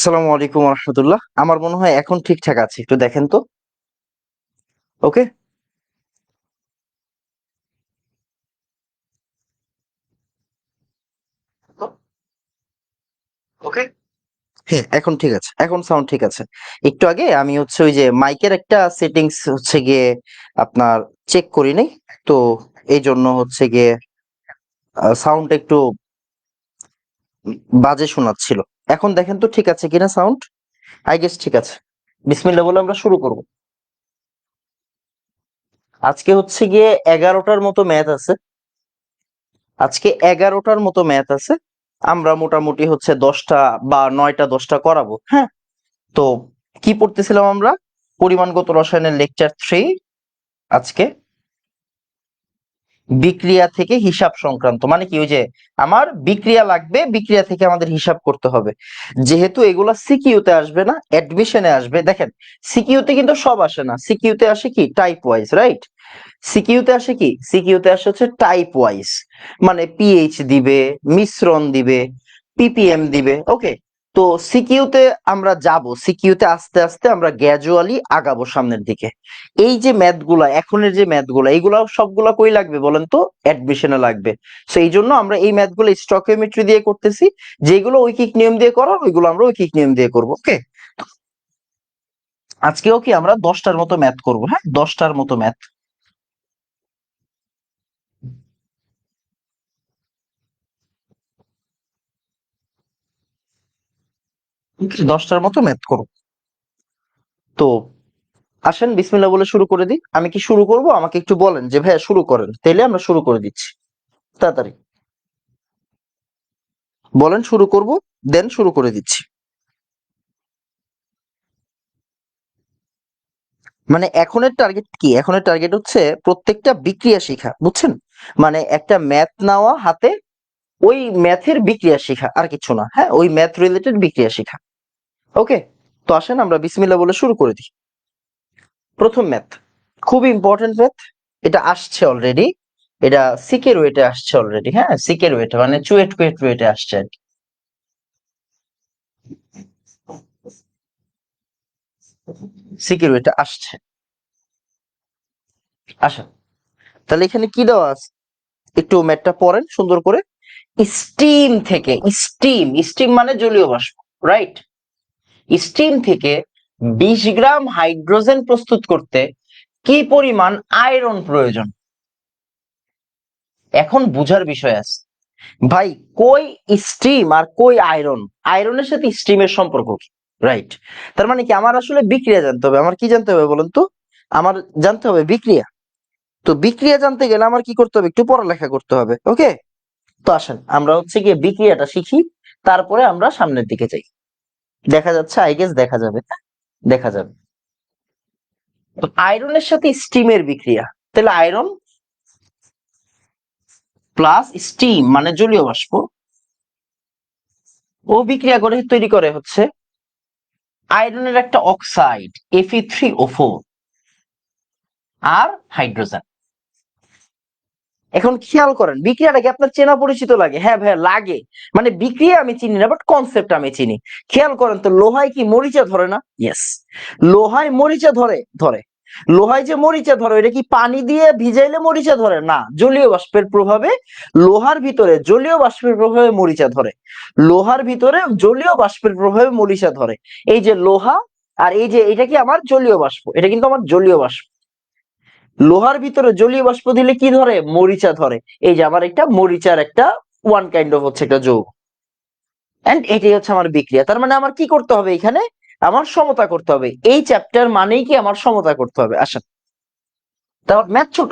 আসসালামু আলাইকুম রহমতুল্লাহ। আমার মনে হয় এখন ঠিকঠাক আছে, একটু দেখেন তো। ওকে ওকে হ্যাঁ, এখন ঠিক আছে, এখন সাউন্ড ঠিক আছে। একটু আগে আমি হচ্ছে ওই যে মাইকের একটা সেটিংস হচ্ছে গিয়ে আপনার চেক করি নাই, তো এই জন্য হচ্ছে গিয়ে সাউন্ড একটু বাজে শোনাচ্ছিল। এখন দেখেন তো ঠিক আছে কিনা সাউন্ড। আই গেস ঠিক আছে। বিসমিল্লাহ বলে আমরা শুরু করব। আজকে হচ্ছে গিয়ে 11টার মতো ম্যাথ আছে। আজকে 11টার মতো ম্যাথ আছে। আমরা মোটামুটি হচ্ছে 10টা বা 9টা 10টা করাবো, হ্যাঁ। তো কি পড়তেছিলাম আমরা? পরিমাণগত রসায়নের লেকচার 3। আজকে বিক্রিয়া থেকে হিসাব সংক্রান্ত, মানে কি, ওই যে আমার বিক্রিয়া লাগবে, বিক্রিয়া থেকে আমাদের হিসাব করতে হবে। যেহেতু এগুলা সিকিউতে আসবে না, অ্যাডমিশনে আসবে। দেখেন, সিকিউতে কিন্তু সব আসে না, সিকিউতে আসে কি টাইপ ওয়াইজ, রাইট? সিকিউতে আসে কি, সিকিউতে আসে হচ্ছে টাইপ ওয়াইজ, মানে পিএইচ দিবে, মিশ্রণ দিবে, পিপিএম দিবে। ওকে, তো সিকিউতে আমরা যাব, সিকিউতে আস্তে আস্তে আমরা গ্র্যাজুয়ালি আগাবো সামনের দিকে। এই যে ম্যাথ গুলা, এখনের যে ম্যাথ গুলা, এইগুলা সবগুলা কই লাগবে বলেন তো? অ্যাডমিশনে লাগবে। সো এই জন্য আমরা এই ম্যাথ গুলো স্টকিওমেট্রি দিয়ে করতেছি। যেগুলো ঐকিক নিয়ম দিয়ে করার, ওইগুলো আমরা ঐকিক নিয়ম দিয়ে করবো। ওকে, আজকেও কি আমরা 10টার মতো ম্যাথ করবো, হ্যাঁ, 10টার মতো ম্যাথ। 10টার মতো ম্যাথ করবো। তো আসেন বিসমিল্লাহ বলে শুরু করে দিই। আমি কি শুরু করব? আমাকে একটু বলেন যে ভাইয়া শুরু করেন, তাইলে আমরা শুরু করে দিচ্ছি তাড়াতাড়ি। বলেন শুরু করব, দেন শুরু করে দিচ্ছি। মানে এখনের টার্গেট কি? এখনের টার্গেট হচ্ছে প্রত্যেকটা বিক্রিয়া শিখা, বুঝছেন? মানে একটা ম্যাথ নেওয়া হাতে, ওই ম্যাথের বিক্রিয়া শিখা, আর কিছু না। হ্যাঁ, ওই ম্যাথ রিলেটেড বিক্রিয়া শিখা। ওকে, তো আসেন আমরা বিসমিল্লাহ বলে শুরু করে দিই। প্রথম ম্যাথ, খুব ইম্পর্টেন্ট ম্যাথ। এটা আসছে অলরেডি, এটা সিকের ওয়েটে আসছে অলরেডি। হ্যাঁ, সিকের ওয়েটে মানে চুয়েট কুয়েট ওয়েটে আসছে আর কি। সিকের ওয়েটে আসছে। আসা, তাহলে এখানে কি দেওয়া আছে? একটু ম্যাথটা পড়েন সুন্দর করে। স্টিম থেকে, স্টিম স্টিম মানে জলীয় বাষ্প, রাইট? স্টিম থেকে 20 গ্রাম হাইড্রোজেন প্রস্তুত করতে কি পরিমাণ আয়রন প্রয়োজন? এখন বুঝার বিষয় আছে ভাই। কই স্টিম আর কই আয়রন? আয়রনের সাথে স্টিমের সম্পর্ক কি? রাইট? তার মানে কি আমার আসলে বিক্রিয়া জানতে হবে। আমার কি জানতে হবে বলুন তো? আমার জানতে হবে বিক্রিয়া। তো বিক্রিয়া জানতে গেলে আমার কি করতে হবে? একটু পড়ালেখা করতে হবে। ওকে, তো আসেন আমরা হচ্ছে গিয়ে বিক্রিয়াটা শিখি, তারপরে আমরা সামনের দিকে যাই। দেখা যাচ্ছে, আই গেস দেখা যাবে, দেখা যাবে। তো আয়রনের সাথে স্টিমের বিক্রিয়া, তাহলে আয়রন প্লাস স্টিম মানে জলীয় বাষ্প, ও বিক্রিয়া করে তৈরি করে হচ্ছে আয়রনের একটা অক্সাইড Fe3O4 আর হাইড্রোজেন। এখন খেয়াল করেন, বিক্রিয়াটাকে আপনার চেনা পরিচিত লাগে? হ্যাঁ ভাইয়া লাগে। মানে বিক্রিয়া আমি চিনি না, বাট কনসেপ্ট আমি চিনি। খেয়াল করেন তো, লোহায় কি মরিচা ধরে না? ইয়েস, লোহায় মরিচা ধরে, ধরে। লোহায় যে মরিচা ধরে, এটা কি পানি দিয়ে ভিজাইলে মরিচা ধরে না? জলীয় বাষ্পের প্রভাবে লোহার ভিতরে, জলীয় বাষ্পের প্রভাবে মরিচা ধরে। লোহার ভিতরে জলীয় বাষ্পের প্রভাবে মরিচা ধরে। এই যে লোহা, আর এই যে এটা কি আমার জলীয় বাষ্প, এটা কিন্তু আমার জলীয় বাষ্প। লোহার ভিতরে জলীয় বাষ্প দিলে কি ধরে? মরিচা ধরে। এই যে আমার একটা মরিচার একটা ওয়ান কাইন্ড অফ হচ্ছে একটা যৌগ। এন্ড এটাই হচ্ছে আমার বিক্রিয়া। তার মানে আমার কি করতে হবে এখানে? আমার সমতা করতে হবে। এই চ্যাপ্টার মানেই কি আমার সমতা করতে হবে। আসেন, তাহলে ম্যাথ ছোট,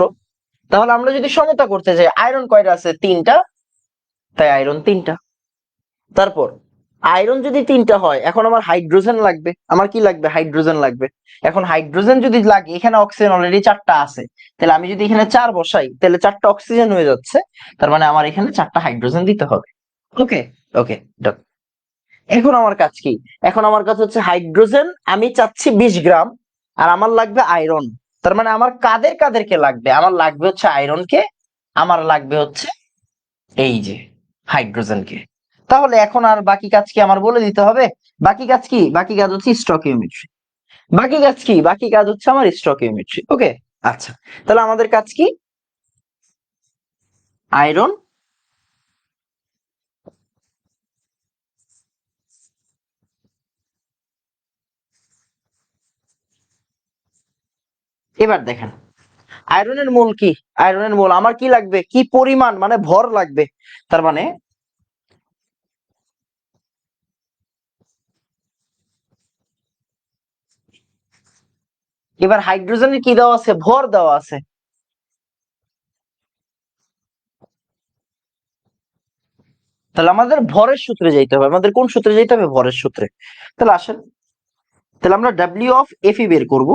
তাহলে আমরা যদি সমতা করতে যাই, আয়রন কয়টা আছে? 3টা, তাই আয়রন 3টা। তারপর আয়রন যদি 3টা হয়, এখন আমার হাইড্রোজেন লাগবে। আমার কি লাগবে? হাইড্রোজেন লাগবে। এখন হাইড্রোজেন যদি লাগে, এখানে অক্সিজেন অলরেডি 4টা আছে, তাহলে আমি যদি এখানে 4 বসাই, তাহলে 4টা অক্সিজেন হয়ে যাচ্ছে। তার মানে আমার এখানে 4টা হাইড্রোজেন দিতে হবে। ওকে, ওকে, ডন। এখন আমার কাজ কি? এখন আমার কাজ হচ্ছে হাইড্রোজেন আমি চাচ্ছি 20 গ্রাম, আর আমার লাগবে আয়রন। তার মানে আমার কাদের কাদেরকে লাগবে? আমার লাগবে হচ্ছে আয়রনকে, আমার লাগবে হচ্ছে এই যে হাইড্রোজেনকে। তাহলে এখন আর বাকি কাজ কি আমার বলে দিতে হবে? বাকি কাজ কি? বাকি কাজ হচ্ছে স্টকিওমেট্রি। বাকি কাজ কি? বাকি কাজ হচ্ছে আমার স্টকিওমেট্রি। ওকে, আচ্ছা, তাহলে আমাদের কাজ কি? আয়রন এবার দেখেন, আয়রনের মোল কি? আয়রনের মোল আমার কি লাগবে? কি পরিমাণ, মানে ভর লাগবে। তার মানে এবার হাইড্রোজেনের কি দেওয়া আছে? ভর দেওয়া আছে। তাহলে আমাদের ভরের সূত্রে যেতে হবে। আমাদের কোন সূত্রে যেতে হবে? ভরের সূত্রে। তাহলে আসেন, তাহলে আমরা ডাব্লিউ অফ এফ বের করব।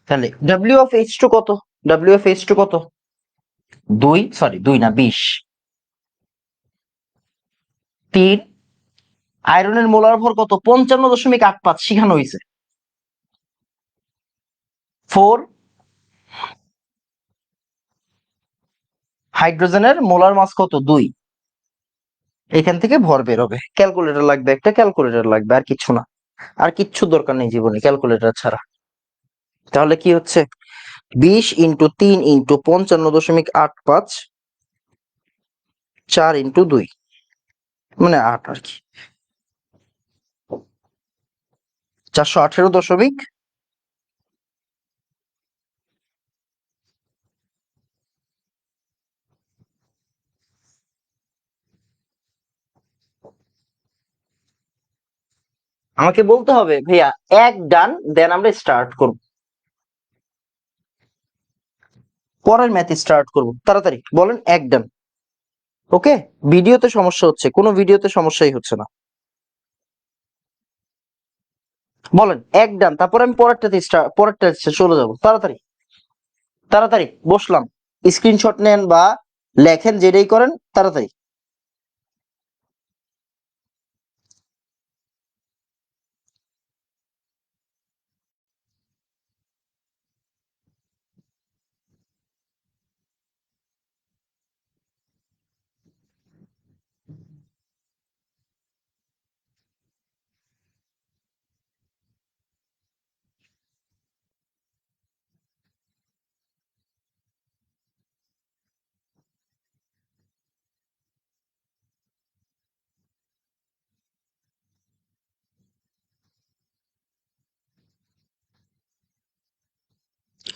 তাহলে ডাব্লিউ অফ এইচ টু কত? ডাব্লিউ অফ এইচ টু কত? 2, সরি 2 না, 20। 3, আয়রনের মোলার ভর কত? 55.85 শিখানো হয়েছে। 4, হাইড্রোজেনের মোলার মাস কত? 2। এখান থেকে ভর বের হবে। ক্যালকুলেটর লাগবে, একটা ক্যালকুলেটর লাগবে, আর কিছু না। আর কিচ্ছু দরকার নেই জীবনে ক্যালকুলেটর ছাড়া। তাহলে কি হচ্ছে? 20 × 3 × 55.85, 4 × 2, মানে 8 আর কি। 418. আমাকে বলতে হবে ভাইয়া এক ডান, দেন আমরা স্টার্ট করব, পরের ম্যাথ স্টার্ট করব। তাড়াতাড়ি বলেন এক ডান। ওকে, ভিডিওতে সমস্যা হচ্ছে, কোনো ভিডিওতে সমস্যাই হচ্ছে না। বলেন এক ডান, তারপর আমি পরেরটাতে চলে যাব। তাড়াতাড়ি তাড়াতাড়ি বসলাম। স্ক্রিনশট নেন বা লেখেন, যেটাই করেন তাড়াতাড়ি।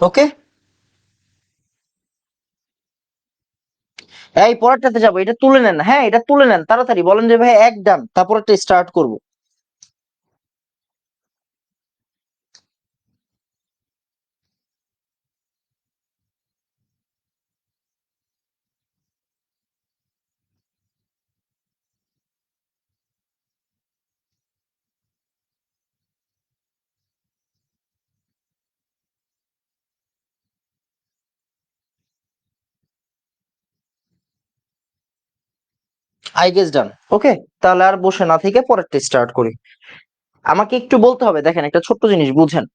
ওকে, এই পরেরটাতে যাবো, এটা তুলে নেন। হ্যাঁ, এটা তুলে নেন তাড়াতাড়ি, বলেন যে ভাই এক ডান, তারপর একটা স্টার্ট করব। আই গেস ডান। ওকে, তাহলে আর বসে না থেকে পরেরটা স্টার্ট করি। আমাকে একটু বলতে হবে, দেখেন একটা ছোট্ট জিনিস বুঝেন।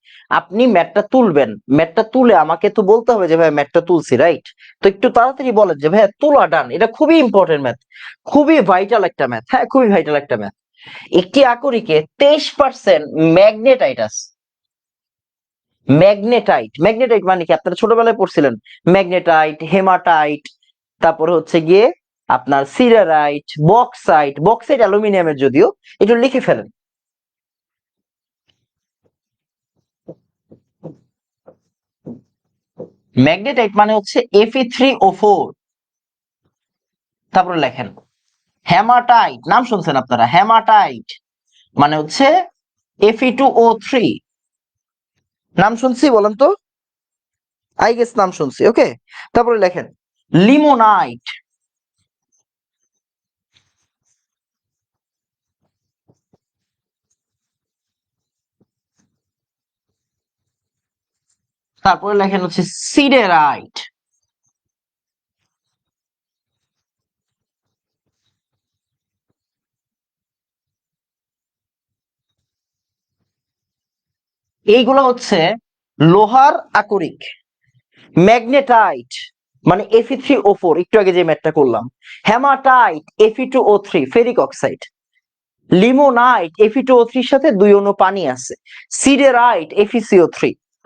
আপনি ম্যাটটা তুলবেন, ম্যাটটা তুলে আমাকে তো বলতে হবে যে ভাই ম্যাটটা তুলছি, রাইট? তো একটু তাড়াতাড়ি বলেন যে ভাই তোলা ডান। এটা খুবই ইম্পর্টেন্ট ম্যাথ, খুবই ভাইটাল একটা ম্যাথ। হ্যাঁ, খুবই ভাইটাল একটা ম্যাথ। একটি আকরিকে 23% ম্যাগনেটাইট আছে। ম্যাগনেটাইট, ম্যাগনেটাইট মানে কি? আপনারা ছোটবেলায় পড়ছিলেন ম্যাগনেটাইট, হেমাটাইট, তারপর হচ্ছে গিয়ে আপনার সিরারাইট, বক্সাইট। বক্সাইট অ্যালুমিনিয়ামের, যদিও একটু লিখে ফেলেন। ম্যাগনেটাইট মানে হচ্ছে Fe3O4। তারপরে লেখেন হেমাটাইট, নাম শুনছেন আপনারা? হেমাটাইট মানে হচ্ছে Fe2O3। নাম শুনছি বলেন তো? আই গেস নাম শুনছি। ওকে, তারপরে লেখেন লিমোনাইট। তারপরে লেখেন হচ্ছে সিডেরাইট। এইগুলো হচ্ছে লোহার আকরিক। ম্যাগনেটাইট মানে Fe3O4, একটু আগে যে ম্যাথটা করলাম। Hematite Fe2O3 ferric oxide. Limonite Fe2O3 এর সাথে 2 অণু পানি আছে। Siderite FeCO3।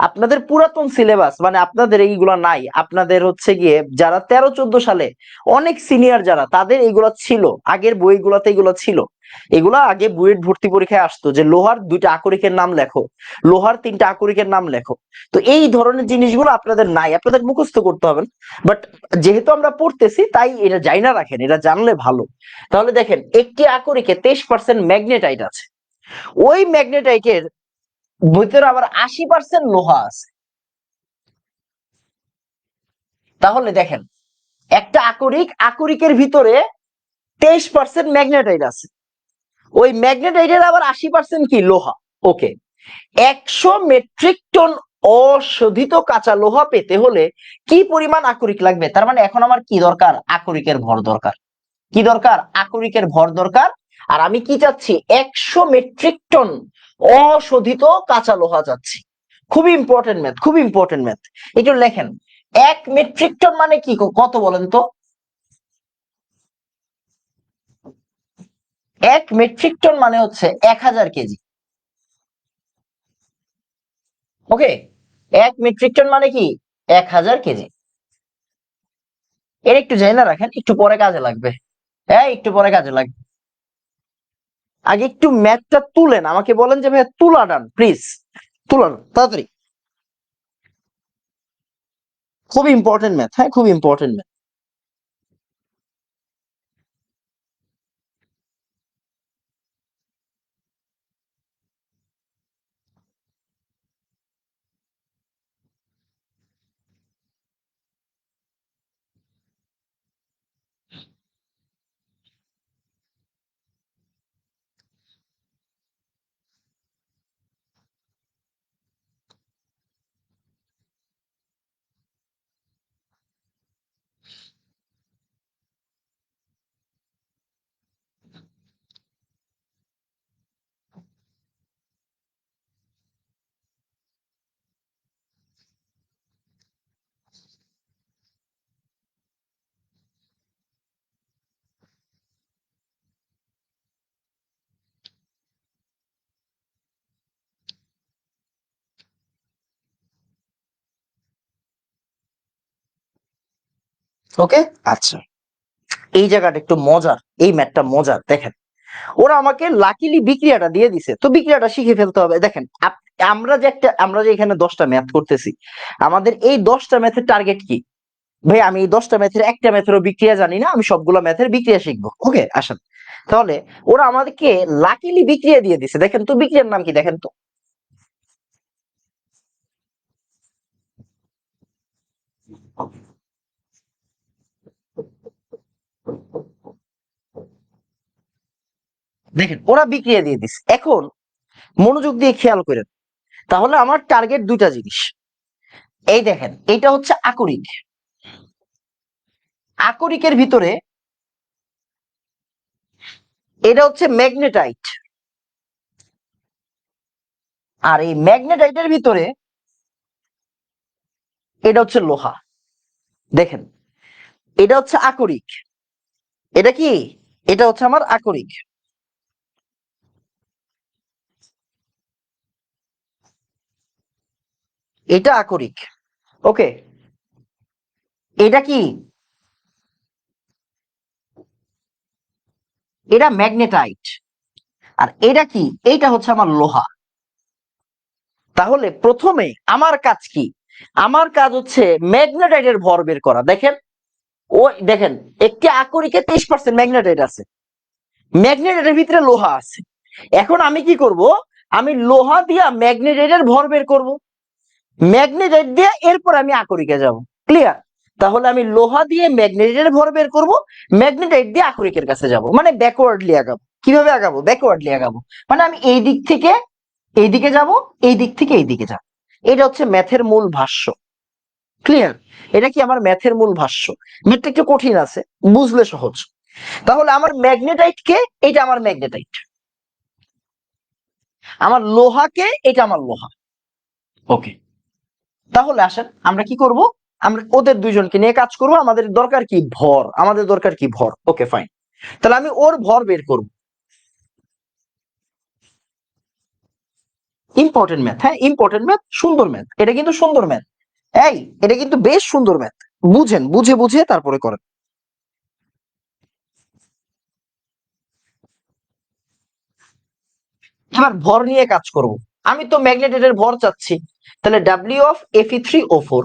আপনাদের পুরাতন সিলেবাস মানে আপনাদের এইগুলা নাই, আপনাদের হচ্ছে গিয়ে যারা 13-14 সালে অনেক সিনিয়র যারা, তাদের এইগুলা ছিল, আগের বইগুলাতে এগুলো ছিল। এগুলা আগে বুয়েট ভর্তি পরীক্ষায় আসতো যে লোহার 2টা আকরিকের নাম লেখো, লোহার 3টা আকরিকের নাম লেখো। তো এই ধরনের জিনিসগুলো আপনাদের নাই, আপনাদের মুখস্থ করতে হবে। বাট যেহেতু আমরা পড়তেছি তাই এটা জানা রাখেন, এটা জানলে ভালো। তাহলে দেখেন একটি আকরিকে 23% ম্যাগনেটাইট আছে, ওই ম্যাগনেটাইটের ভিতরে আবার 80% লোহা আছে। তাহলে দেখেন একটা আকরিকের ভিতরে 23% ম্যাগনেটাইট আছে, ওই ম্যাগনেটাইটের আবার 80% কি লোহা। ওকে, 100 মেট্রিক টন অশোধিত কাঁচা লোহা পেতে হলে কি পরিমাণ আকরিক লাগবে? তার মানে এখন আমার কি দরকার? আকরিকের ভর দরকার। কি দরকার? আকরিকের ভর দরকার। আর আমি কি চাচ্ছি? 100 মেট্রিক টন অশোধিত কাঁচা লোহা চাচ্ছি। খুব ইম্পর্টেন্ট ম্যাথ, খুব ইম্পর্টেন্ট ম্যাথ। একটু লেখেন 1 মেট্রিক টন মানে কি, কত বলেন তো? 1 মেট্রিক টন মানে হচ্ছে 1000 কেজি। ওকে, 1 মেট্রিক টন মানে কি? 1000 কেজি। এর একটু জেনে রাখেন, একটু পরে কাজে লাগবে। হ্যাঁ, একটু পরে কাজে লাগবে। আগে একটু ম্যাথটা তুলেন, আমাকে বলেন যে ভাই তুলা ডান প্লিজ, তুলান তাড়াতাড়ি। খুব ইম্পর্টেন্ট ম্যাথ, হ্যাঁ খুব ইম্পর্টেন্ট ম্যাথ। ওকে, আচ্ছা, এই জায়গাটা একটু মজার, এই ম্যাথটা মজার। দেখেন ওরা আমাকে লাকিলি বিক্রিয়াটা দিয়ে দিছে, তো বিক্রিয়াটা শিখে ফেলতে হবে। দেখেন আমরা যে এখানে 10টা ম্যাথ করতেছি, আমাদের এই 10টা ম্যাথের টার্গেট কি? ভাই আমি এই 10টা ম্যাথের একটা ম্যাথেরও বিক্রিয়া জানি না, আমি সবগুলো ম্যাথের বিক্রিয়া শিখবো। ওকে আসেন, তাহলে ওরা আমাদেরকে লাকিলি বিক্রিয়া দিয়ে দিছে। দেখেন তো বিক্রিয়ার নাম কি, দেখেন তো। দেখেন ওরা বিক্রিয়া দিয়ে দিছে। এখন মনোযোগ দিয়ে খেয়াল করেন, তাহলে আমার টার্গেট 2টা জিনিস। এই দেখেন এটা হচ্ছে আকরিক, আকরিকের ভিতরে এটা হচ্ছে ম্যাগনেটাইট, আর এই ম্যাগনেটাইটের ভিতরে এটা হচ্ছে লোহা। দেখেন এটা হচ্ছে আকরিক, এটা কি? এটা হচ্ছে আমার আকরিক। এটা আকরিক। ওকে, এটা কি? এটা ম্যাগনেটাইট। আর এটা কি? এইটা হচ্ছে আমার লোহা। তাহলে প্রথমে আমার কাজ কি? আমার কাজ হচ্ছে ম্যাগনেটাইটের ভর বের করা। দেখেন ওই দেখেন একটি আকরিকে 23% ম্যাগনেটাইট আছে, ম্যাগনেটাইটের ভিতরে লোহা আছে। এখন আমি কি করব? আমি লোহা দিয়া ম্যাগনেটাইটের ভর বের করব, ম্যাগনেটাইট দিয়ে এরপর আমি আকরিকে যাব। ক্লিয়ার? তাহলে আমি লোহা দিয়ে ম্যাগনেটাইটের ভর বের করব, ম্যাগনেটাইট দিয়ে আকরিকের কাছে যাব, মানে ব্যাকওয়ার্ডলি আগাবো। কিভাবে আগাবো? ব্যাকওয়ার্ডলি আগাবো। মানে আমি এই দিক থেকে এই দিকে যাব, এই দিক থেকে এই দিকে যাব। এটা হচ্ছে ম্যাথের মূল ভাষ্য। ক্লিয়ার? এটা কি আমার ম্যাথের মূল ভাষ্য। ম্যাথটা একটু কঠিন আছে, বুঝলে সহজ। তাহলে আমার ম্যাগনেটাইট কে? এটা আমার ম্যাগনেটাইট। আমার লোহাকে? এটা আমার লোহা। ওকে, তাহলে আসেন আমরা কি করব, আমরা ওদের দুইজনকে নিয়ে কাজ করব। আমাদের দরকার কি? ভর। আমাদের দরকার কি? ভর। ওকে ফাইন, তাহলে আমি ওর ভর বের করব। ইম্পর্টেন্ট ম্যাথ, হ্যাঁ ইম্পর্টেন্ট ম্যাথ, সুন্দর ম্যাথ, এটা কিন্তু সুন্দর ম্যাথ। এই, এটা কিন্তু বেশ সুন্দর ম্যাথ। বুঝেন, বুঝে বুঝে তারপরে করেন। এবার ভর নিয়ে কাজ করব। আমি তো ম্যাগনেটের ভর চাচ্ছি, তাহলে W of Fe3O4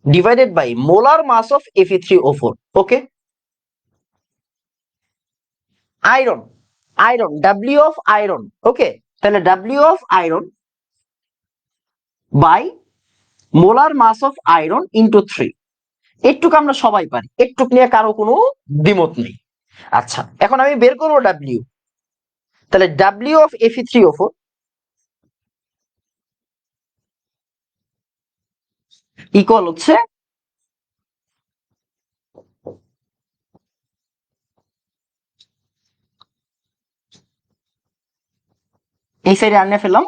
divided by molar mass of Fe3O4। Okay, iron, iron W of iron. Okay, তাহলে W of iron by molar mass of iron into 3। একটুক আমরা সবাই পারি, একটুক নিয়ে কারো কোনো দ্বিমত নেই। আচ্ছা, এখন আমি বের করবো ডাব্লিউ। তাহলে ডাব্লিউ অফ Fe3O4 ইকুয়াল হচ্ছে এই সাইডে আনিয়ে ফেললাম,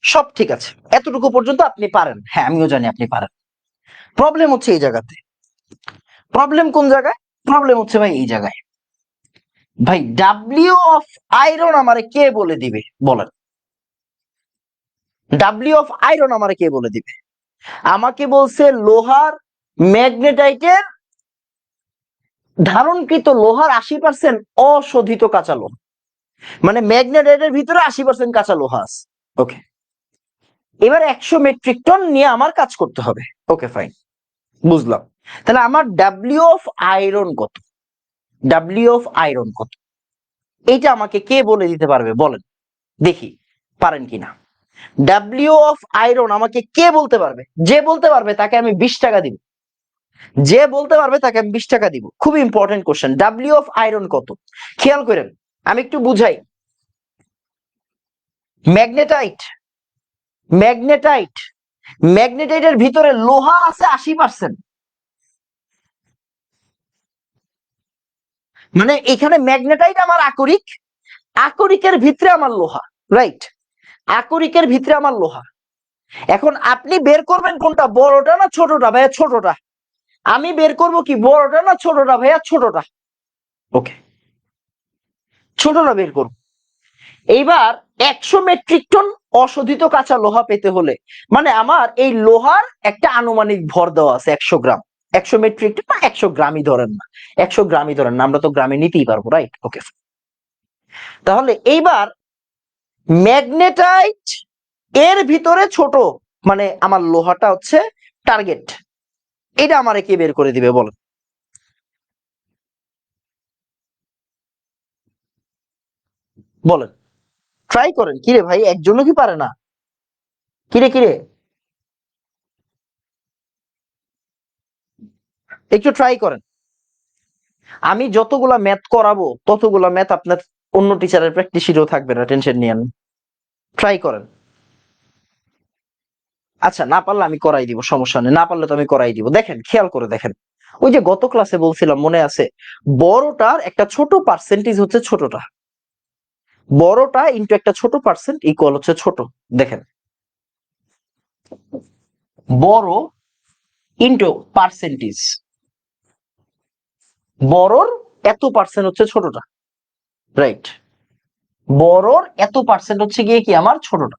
সব ঠিক আছে, এতটুকু পর্যন্ত আপনি পারেন। হ্যাঁ আমিও জানি আপনি পারেন। প্রবলেম হচ্ছে এই জায়গাতে। প্রবলেম কোন জায়গায়? প্রবলেম হচ্ছে ভাই এই জায়গায়। ভাই ডাব্লিউ অফ আয়রন আমারে কে বলে দিবে বলেন? ডাব্লিউ অফ আয়রন আমারে কে বলে দিবে? আমাকে বলছে লোহার ম্যাগনেটাইটের ধারণকৃত লোহার 80% অশোধিত কাঁচা লোহা, মানে ম্যাগনেটাইটের ভিতরে 80% কাঁচা লোহা আছে। ওকে, এবার 100 মেট্রিক টন নিয়ে আমার কাজ করতে হবে। ওকে ফাইন, বুঝলাম। তাহলে আমার ডাব্লিউ অফ আয়রন কত? ডাব্লিউ অফ আয়রন কত? এইটা আমাকে কে বলে দিতে পারবে বলেন দেখি, পারেন কিনা? ডাব্লিউ অফ আয়রন আমাকে কে বলতে পারবে? যে বলতে পারবে তাকে আমি 20 টাকা দিব। যে বলতে পারবে তাকে আমি 20 টাকা দিব। খুব important question, W of iron কত? খেয়াল করেন, আমি একটু বুঝাই। ম্যাগনেটাইট, ম্যাগনেটাইট, ম্যাগনেটাইটের ভিতরে লোহা আছে 80%। মানে এখানে ম্যাগনেটাইট আমার আকরিক, আকরিকের ভিতরে আমার লোহা। রাইট, আকরিকের ভিতরে আমার লোহা। এখন আপনি বের করবেন কোনটা, বড়টা না ছোটটা? ভাইয়া ছোটটা। আমি বের করব কি, বড়টা না ছোটটা? ভাইয়া ছোটটা। ওকে, ছোটটা বের করব। এইবার 100 মেট্রিক টন অশোধিত কাঁচা লোহা পেতে হলে, মানে আমার এই লোহার একটা আনুমানিক ভর দেওয়া আছে 100 গ্রাম। 100 মেট্রিক টন না, 100 গ্রামই ধরেন না, 100 গ্রামই ধরেন না, আমরা তো গ্রামে নিতেই পারবো। রাইট, ওকে। তাহলে এইবার ম্যাগনেটাইট এর ভিতরে ছোট, মানে আমার লোহাটা হচ্ছে টার্গেট। এটা আমারে কে বের করে দিবে বলেন? বলেন, ট্রাই করেন। কিরে ভাই, একজনও কি পারে না? কিরে কিরে, একটু ট্রাই করেন। আমি যতগুলা ম্যাথ করাবো ততগুলা ম্যাথ আপনার অন্য টিচারের প্র্যাকটিস শিটেও থাকবে না, টেনশন নিয়েন। ট্রাই করেন। আচ্ছা না পারলে আমি করাই দিব, সমস্যা নেই। না পারলে তো আমি করাই দিব। দেখেন, খেয়াল করে দেখেন, ওই যে গত ক্লাসে বলছিলাম মনে আছে, বড়টার একটা ছোট পার্সেন্টেজ হচ্ছে ছোটটা, বড়টা ইন্টু একটা ছোট পার্সেন্ট ইকুয়াল হচ্ছে ছোট। দেখেন, বড় ইন্টু পার্সেন্টেজ, বড়র এত পার্সেন্ট হচ্ছে ছোটটা। রাইট, বড়র এত পার্সেন্ট হচ্ছে গিয়ে কি আমার ছোটটা।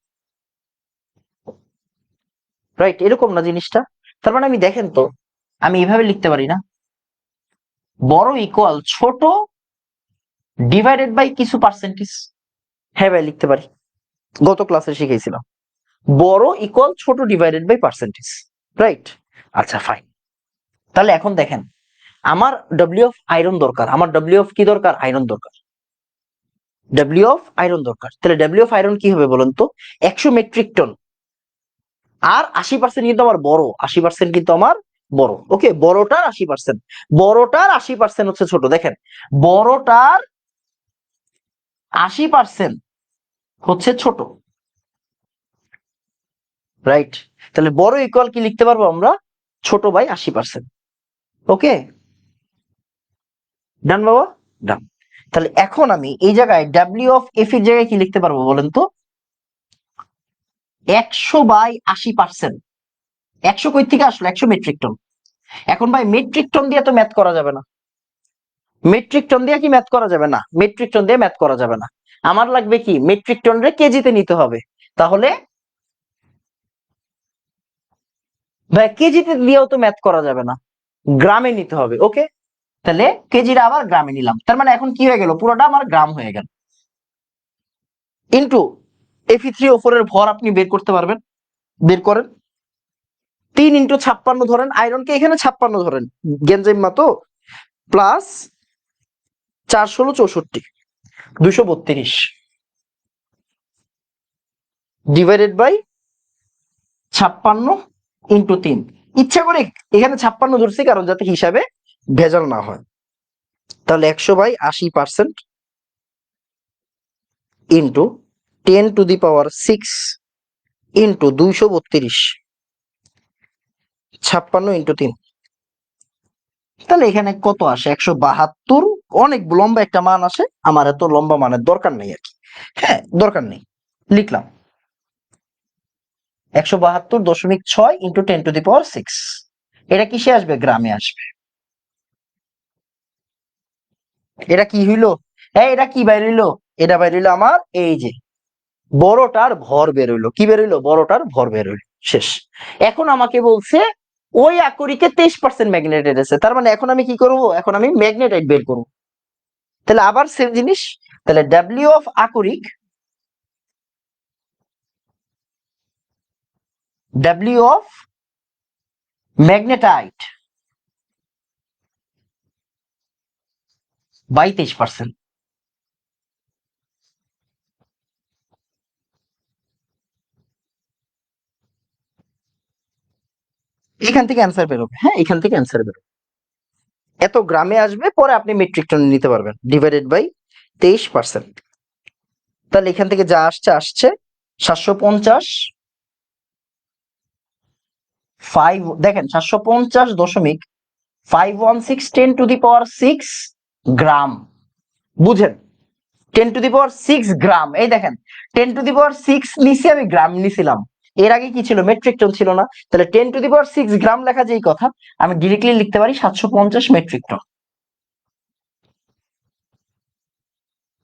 রাইট, এরকম না জিনিসটা? তার মানে আমি দেখেন তো, আমি এভাবে লিখতে পারি না, বড় ইকুয়াল ছোট ডিভাইডেড বাই কিছু পার্সেন্টেজ। হ্যাঁ ভাই লিখতে পারি, গত ক্লাসে শিখেছিলাম। বড় ইকুয়াল ছোট ডিভাইডেড বাই পার্সেন্টেজ। রাইট, আচ্ছা ফাইন। তাহলে এখন দেখেন, আমার ডব্লিউ অফ আয়রন দরকার। আমার ডব্লিউ অফ কি দরকার? আয়রন দরকার। ডব্লিউ অফ আয়রন দরকার। তাহলে ডব্লিউ অফ আয়রন কি হবে বলুন তো? 100 মেট্রিক টন। আর 80% কিন্তু আমার বড়, 80% কিন্তু আমার বড়। ওকে, বড়টার 80%, বড়টার 80% হচ্ছে ছোট। দেখেন, বড়টার 80% হচ্ছে ছোট, রাইট? তাহলে বড় ইকুয়াল কি লিখতে পারবো আমরা? ছোট বাই 80%। ওকে, ডান বাবা, ডান। তাহলে এখন আমি এই জায়গায় ডাব্লিউ অফ এফ এর জায়গায় কি লিখতে পারবো বলেন তো? 100/80%। 100 কই থেকে আসলো? 100 মেট্রিক টন। এখন ভাই মেট্রিক টন দিয়ে তো ম্যাথ করা যাবে না। মেট্রিক টন দিয়ে কি ম্যাথ করা যাবে না? মেট্রিক টন দিয়ে ম্যাথ করা যাবে না। আমার লাগবে কি, মেট্রিক টন রে কেজিতে নিতে হবে। তাহলে ভাই কেজিতে দিয়েও তো ম্যাথ করা যাবে না, গ্রামে নিতে হবে। ওকে, তাহলে কেজিটা আবার গ্রামে নিলাম। তার মানে এখন কি হয়ে গেল? পুরোটা আমার গ্রাম হয়ে গেল। ইন্টু Fe3O4 এর ভর আপনি বের করতে পারবেন, বের করেন। 3 × 56 ধরেন, আয়রনকে এখানে 56 ধরেন, গেঞ্জাইমা তো, প্লাস 4 × 16 = 64, 232 ডিভাইডেড বাই 56 × 3। ইচ্ছা করে এখানে 56 ধরছি কারণ যাতে হিসাবে ভেজাল না হয়। তাহলে 100/80% ইন্টু 10⁶ ইন্টু 232, 56 × 3। তাহলে এখানে কত আসে? 172। অনেক লম্বা একটা মান আসে, আমার এত লম্বা মানের দরকার নেই আর কি। হ্যাঁ, দরকার নেই, লিখলাম 172.6 ইন্টু 10⁶। এটা কিসে আসবে? গ্রামে আসবে। এটা কি হইলো? এটা কি বাইর হইলো? এটা বাইর হইলো আমার এই যে বড়টার ভর বের হইলো। কি বের হইলো? বড়টার ভর বের হইলো। শেষ। এখন আমাকে বলছে ওই আকরিকে 23% ম্যাগনেটাইট আছে। তার মানে এখন আমি কি করব? এখন আমি ম্যাগনেটাইট বের করব। তাহলে আবার সেম জিনিস। তাহলে ডাব্লিউ অফ আকরিক, ডাব্লিউ অফ ম্যাগনেটাইট বাই 23%। এখান থেকে অ্যান্সার বেরোবে। হ্যাঁ, এখান থেকে অ্যান্সার বেরোবে। এত গ্রামে আসবে, পরে আপনি মেট্রিক টনে নিতে পারবেন, ডিভাইডেড বাই 23%। তাহলে এখান থেকে যা আসছে আসছে 750, 5 দেখেন 750.516 গ্রাম। বুঝেন? 10⁶ গ্রাম। এই দেখেন 10⁶ নিচে আমি গ্রাম নিছিলাম। এর আগে কি ছিল? মেট্রিক টন ছিল না। তাহলে 10⁶ গ্রাম লেখা যেই কথা, আমি ডিরেক্টলি লিখতে পারি 750 মেট্রিক টন।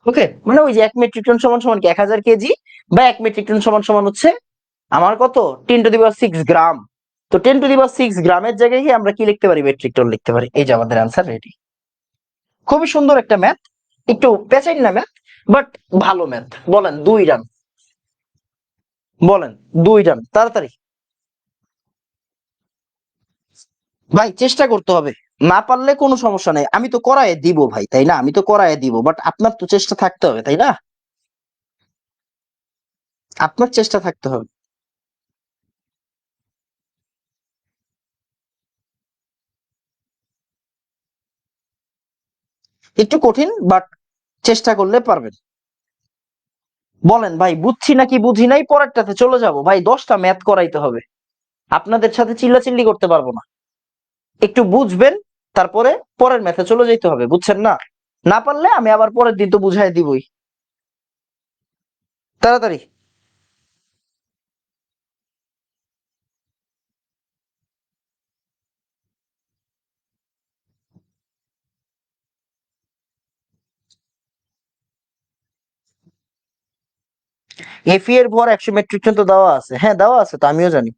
ওকে, মানে ওই যে 1 মেট্রিক টন সমান সমান কি 1000 কেজি, বা 1 মেট্রিক টন সমান সমান হচ্ছে আমার কত? 10⁶ গ্রাম। তো 10⁶ গ্রামের জায়গায় কি আমরা কি লিখতে পারি? মেট্রিক টন লিখতে পারি। এই যে আমাদের অ্যান্সার রেডি। খুবই সুন্দর একটা ম্যাথ, একটু পেঁচাই না ম্যাথ, বাট ভালো ম্যাথ। বলেন 2 রান, বলেন 2 রান, তাড়াতাড়ি ভাই, চেষ্টা করতে হবে। না পারলে কোনো সমস্যা নাই, আমি তো করায় দিব ভাই, তাই না? আমি তো করায় দিব, বাট আপনার তো চেষ্টা থাকতে হবে, তাই না? আপনার চেষ্টা থাকতে হবে। একটু কঠিন, বাট চেষ্টা করলে পারবেন। বলেন ভাই, বুঝছি নাকি বুঝি নাই, পরেরটাতে চলে যাব ভাই। 10টা ম্যাথ করাইতে হবে, আপনাদের সাথে চিল্লাচিল্লি করতে পারবো না। একটু বুঝবেন, তারপরে পরের ম্যাথে চলে যেতে হবে, বুঝছেন না? না পারলে আমি আবার পরের দিন তো বুঝাই দিবই। তাড়াতাড়ি। এফি এর ভর 100 মেট্রিক টন তো দেওয়া আছে। হ্যাঁ, দেওয়া আছে তো, আমিও জানি।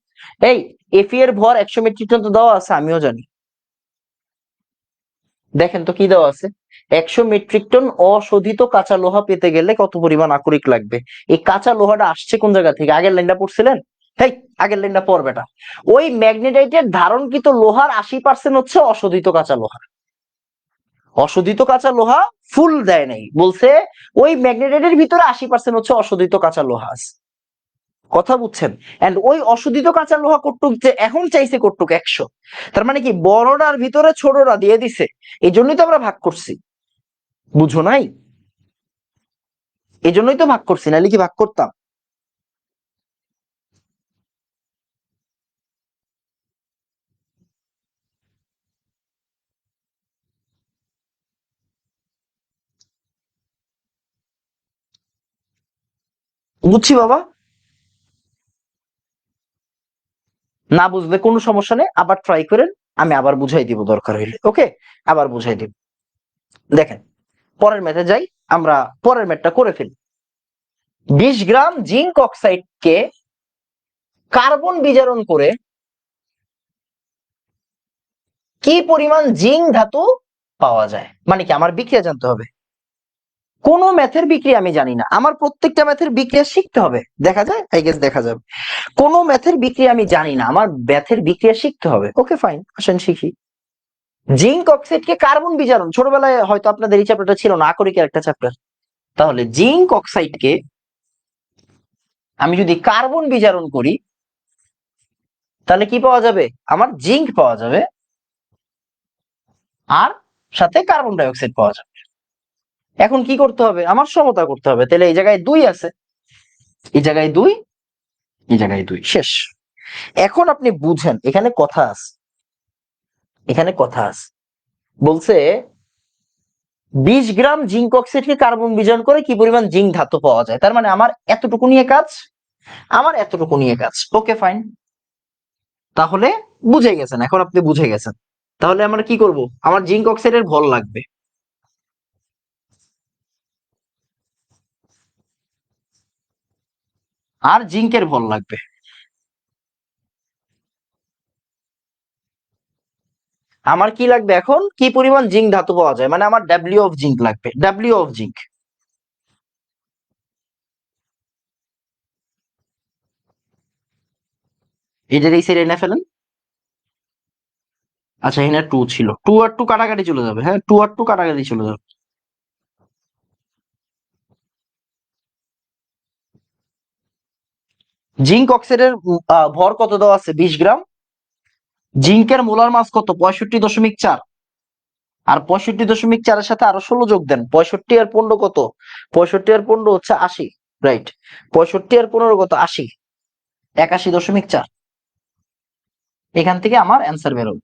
এই এফি এর ভর 100 মেট্রিক টন তো দেওয়া আছে, আমিও জানি। দেখেন তো কি দেওয়া আছে? 100 মেট্রিক টন অশোধিত কাঁচা লোহা পেতে গেলে কত পরিমাণ আকরিক লাগবে। এই কাঁচা লোহাটা আসছে কোন জায়গা থেকে? আগের লাইনটা পড়ছিলেন? হেই, আগের লাইনটা পড় বেটা। ওই ম্যাগনেটাইটের ধারণকৃত লোহার 80% হচ্ছে অশোধিত কাঁচা লোহা। অশোধিত কাঁচা লোহা ফুল দেয় নাই, বলছে ওই ম্যাগনেটাইটের ভিতরে 80% হচ্ছে অশোধিত কাঁচা লোহা আছে। কথা বুঝছেন? এন্ড ওই অশোধিত কাঁচা লোহা কটুক যে এখন চাইছে কটুক 100। তার মানে কি, বড়টার ভিতরে ছোটটা দিয়ে দিছে, এই জন্যই তো আমরা ভাগ করছি। বুঝো নাই? এই জন্যই তো ভাগ করছি, নাহলে কি ভাগ করতাম? বুঝছি বাবা। না বুঝলে কোনো সমস্যা নেই, আবার ট্রাই করেন, আমি আবার বুঝাই দিব দরকার হইলে। ওকে, আবার বুঝাই দিব। দেখেন, পরের ম্যাথে যাই, আমরা পরের ম্যাথটা করে ফেলি। 20 গ্রাম জিঙ্ক অক্সাইডকে কার্বন বিজারণ করে কি পরিমাণ জিঙ্ক ধাতু পাওয়া যায়? মানে কি আমার বিক্রিয়া জানতে হবে। কোন ম্যাথের বিক্রিয়া আমি জানি না, আমার প্রত্যেকটা ম্যাথের বিক্রিয়া শিখতে হবে। দেখা যায়, আই গেস দেখা যাবে। কোন ম্যাথের বিক্রিয়া আমি জানি না, আমার ম্যাথের বিক্রিয়া শিখতে হবে। ওকে ফাইন, আসেন শিখি। জিঙ্ক অক্সাইডকে কার্বন বিজারণ, ছোটবেলায় হয়তো আপনাদের এই চ্যাপ্টারটা ছিল না, আকরিকের একটা চ্যাপ্টার। তাহলে জিঙ্ক অক্সাইডকে আমি যদি কার্বন বিজারণ করি, তাহলে কি পাওয়া যাবে? আমার জিঙ্ক পাওয়া যাবে, আর সাথে কার্বন ডাই অক্সাইড পাওয়া যাবে। এখন কি করতে হবে? আমার সমতা করতে হবে। তাহলে এই জায়গায় 2 আছে, এই জায়গায় 2, এই জায়গায় 2, শেষ। এখন আপনি বুঝেন, এখানে কথা আছে, এখানে কথা আছে। বলছে 20 গ্রাম জিঙ্ক অক্সাইডকে কার্বন বিজারণ করে কি পরিমাণ জিঙ্ক ধাতু পাওয়া যায়। তার মানে আমার এতটুকু নিয়ে কাজ, আমার এতটুকু নিয়ে কাজ। ওকে ফাইন, তাহলে বুঝে গেছেন, এখন আপনি বুঝে গেছেন। তাহলে আমরা কি করব? আমার জিঙ্ক অক্সাইডের ভর লাগবে, আর জিঙ্কের ভর লাগবে। আমার কি লাগবে এখন? কি পরিমাণ জিঙ্ক ধাতু পাওয়া যায়, মানে আমার ডাব্লিউ অফ জিঙ্ক লাগবে, ডাব্লিউ অফ জিঙ্ক। এটার এই সাইডে এনে ফেলেন। আচ্ছা, এখানে 2 ছিল, 2 আর 2 কাটাকাটি চলে যাবে। হ্যাঁ, 2 আর 2 কাটাকাটি চলে যাবে। জিঙ্ক অক্সাইডের ভর কত দেওয়া আছে? 20 গ্রাম। জিঙ্কের মোলার মাস কত? 65.4। আর 65.4 এর সাথে আরো 16 যোগ দেন, 65 আর 15 কত? 65 আর 15 হচ্ছে 80, রাইট? 65 আর 15 কত? 80, 81.4। এখান থেকে আমার অ্যান্সার বেরোবে,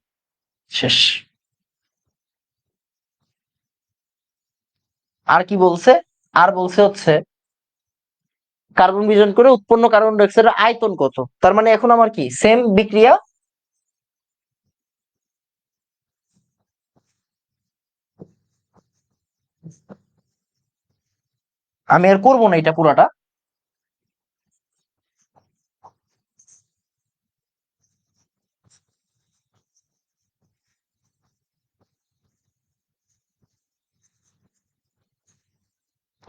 শেষ। আর কি বলছে? আর বলছে হচ্ছে কার্বন বিয়োজন করে উৎপন্ন কার্বন ডাই অক্সাইডের আয়তন কত। তার মানে এখন আমার কি সেম বিক্রিয়া, আমি আর করবো না এটা পুরাটা।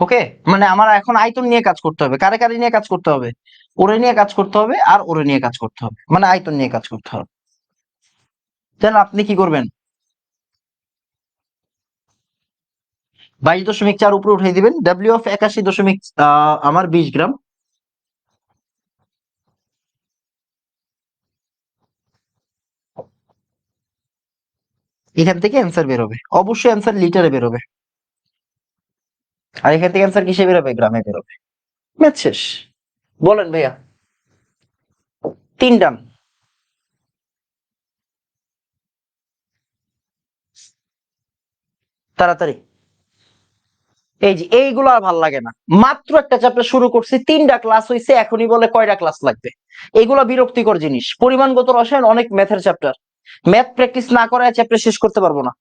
ওকে, মানে আমার এখন আয়তন নিয়ে কাজ করতে হবে। কারে কারে নিয়ে কাজ করতে হবে? ওরে নিয়ে কাজ করতে হবে, আর ওরে নিয়ে কাজ করতে হবে, মানে আয়তন নিয়ে কাজ করতে হবে। তাহলে আপনি কি করবেন? 22.4 উপরে উঠিয়ে দিবেন, ডাব্লিউ অফ 81 দশমিক আমার 20 গ্রাম। এখান থেকে অ্যান্সার বেরোবে, অবশ্যই অ্যান্সার লিটারে বেরোবে। আর এখান থেকে অ্যান্সার কিসে বেরোবে? গ্রামে বেরোবে। ম্যাথ শেষ। বলেন ভাইয়া। 3 ডান। তাড়াতাড়ি। এই যে এইগুলো আর ভাল লাগে না, মাত্র একটা চ্যাপ্টার শুরু করছি, 3টা ক্লাস হয়েছে, এখনই বলে কয়টা ক্লাস লাগবে। এগুলো বিরক্তিকর জিনিস। পরিমাণগত রসায়ন অনেক ম্যাথের চ্যাপ্টার, ম্যাথ প্র্যাকটিস না করে চ্যাপ্টার শেষ করতে পারবো না।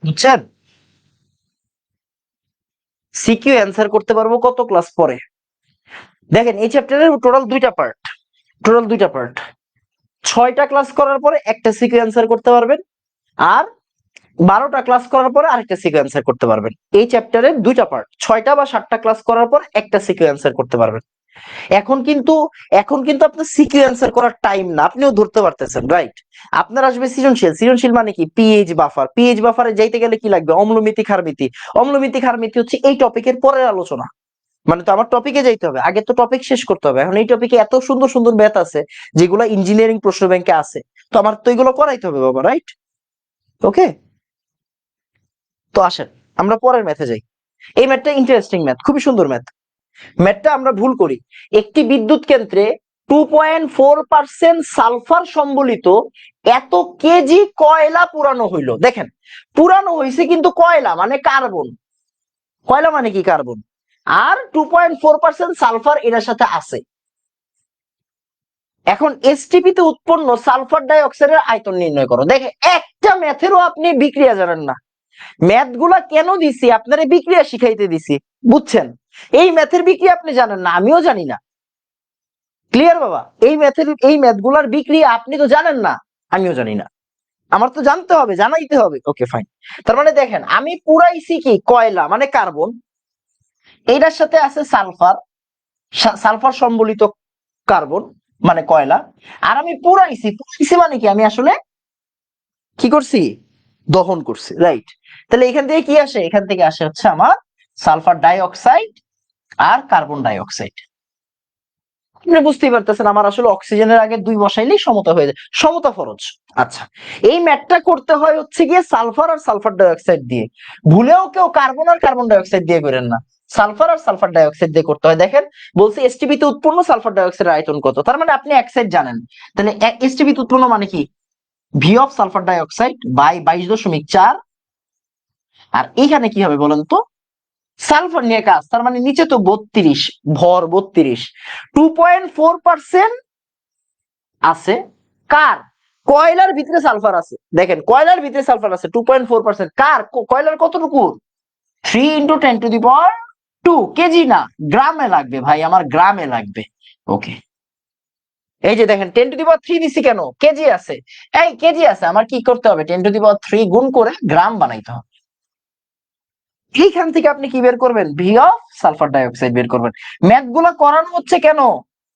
বুঝছেন? সিকিউ অ্যান্সার করতে পারবো কত ক্লাস পরে। দেখেন, এই চ্যাপ্টারের টোটাল 2টা পার্ট, টোটাল 2টা পার্ট। 6টা ক্লাস করার পরে একটা সিকিউ অ্যান্সার করতে পারবেন, আর 12টা ক্লাস করার পরে আরেকটা সিকিউ অ্যান্সার করতে পারবেন। এই চ্যাপ্টারের 2টা পার্ট, 6টা বা 7টা ক্লাস করার পর একটা সিকিউ অ্যান্সার করতে পারবেন। এখন কিন্তু আপনার সিকিউ অ্যান্সার করার টাইম না, আপনিও ধরতে পারতেছেন, রাইট? আপনার আসবে সৃজনশীল। সৃজনশীল মানে কি? PH buffer. পিএইচ বাফারে যাইতে গেলে কি লাগবে? অম্লমিতি ক্ষারমিতি। অম্লমিতি ক্ষারমিতি হচ্ছে এই টপিকের পরের আলোচনা। মানে তো আমার টপিকে যাইতে হবে, আগে তো টপিক শেষ করতে হবে। এখন এই টপিকে এত সুন্দর সুন্দর ম্যাথ আছে যেগুলো ইঞ্জিনিয়ারিং প্রশ্ন ব্যাংকে আছে, তো আমার তো এগুলো করাইতে হবে বাবা, রাইট? ওকে, তো আসেন আমরা পরের ম্যাথে যাই। এই ম্যাথটা ইন্টারেস্টিং ম্যাথ, খুবই সুন্দর ম্যাথ। ম্যাথটা আমরা ভুল করি। একটি বিদ্যুৎ কেন্দ্রে 2.4% সালফার সম্বলিত এত কেজি কয়লা পুরানো হইল। দেখেন, পুরানো হইছে কিন্তু কয়লা মানে কার্বন। কয়লা মানে কি? কার্বন। আর 2.4% সালফার এটার সাথে আছে। এখন এসটিপি তে উৎপন্ন সালফার ডাই অক্সাইডের আয়তন নির্ণয় করো। দেখে একটা ম্যাথেরও আপনি বিক্রিয়া জানেন না। ম্যাথ গুলা কেন দিছি? আপনারা বিক্রিয়া শিখাইতে দিছি, বুঝছেন? এই ম্যাথের বিক্রিয়া আপনি জানেন না, আমিও জানি না। ক্লিয়ার বাবা? এই ম্যাথ গুলার বিক্রিয়া আপনি তো জানেন না, আমিও জানি না। আমার তো জানতে হবে, জানাইতে হবে। Okay fine. তার মানে দেখেন, আমি পুরাইছি কি? কয়লা মানে কার্বন, এইটার সাথে আছে সালফার, সালফার সম্বলিত কার্বন মানে কয়লা। আর আমি পুরাইছি মানে কি? আমি আসলে কি করছি? দহন করছি, রাইট? তাহলে এখান থেকে কি আসে? এখান থেকে আসে হচ্ছে আমার সালফার ডাই অক্সাইড আর কার্বন ডাই অক্সাইড। আপনি বুঝতেই পারতেছেন, আমার আসলে অক্সিজেনের আগে 2 বসাইলেই সমতা হয়ে যায়, সমতা ফরজ। আচ্ছা, এই ম্যাথটা করতে হয় হচ্ছে গিয়ে সালফার আর সালফার ডাই অক্সাইড দিয়ে। ভুলেও কেউ কার্বন আর কার্বন ডাই অক্সাইড দিয়ে করেন না, সালফার আর সালফার ডাই অক্সাইড দিয়ে করতে হয়। দেখেন বলছি এসটিপি তে উৎপন্ন সালফার ডাই অক্সাইডের আয়তন কত, তার মানে আপনি এক সাইড জানেন। তাহলে এসটিপি তে উৎপন্ন মানে কি? V of sulphur die oxide by 22.4। আর এইখানে কি হবে বলেন তো? সালফার নিয়ে কাজ, তার মানে নিচে তো 32, ভর 32। 2.4% আছে কার? কয়লার ভিতরে সালফার আছে। দেখেন কয়লার ভিতরে সালফার আছে 2.4%। কার? কয়লার কতটুকু? 3 × 10⁻²। কেজি না, গ্রামে লাগবে ভাই, আমার গ্রামে লাগবে। ওকে, এই যে দেখেন 10⁻³ দিছি কেন? কেজি আছে। এই কেজি আছে, আমার কি করতে হবে? 10⁻³ গুণ করে গ্রাম বানাইতে হবে। এইখান থেকে আপনি কি বের করবেন? ভি অফ সালফার ডাই অক্সাইড বের করবেন। ম্যাথ গুলা করানো হচ্ছে কেন?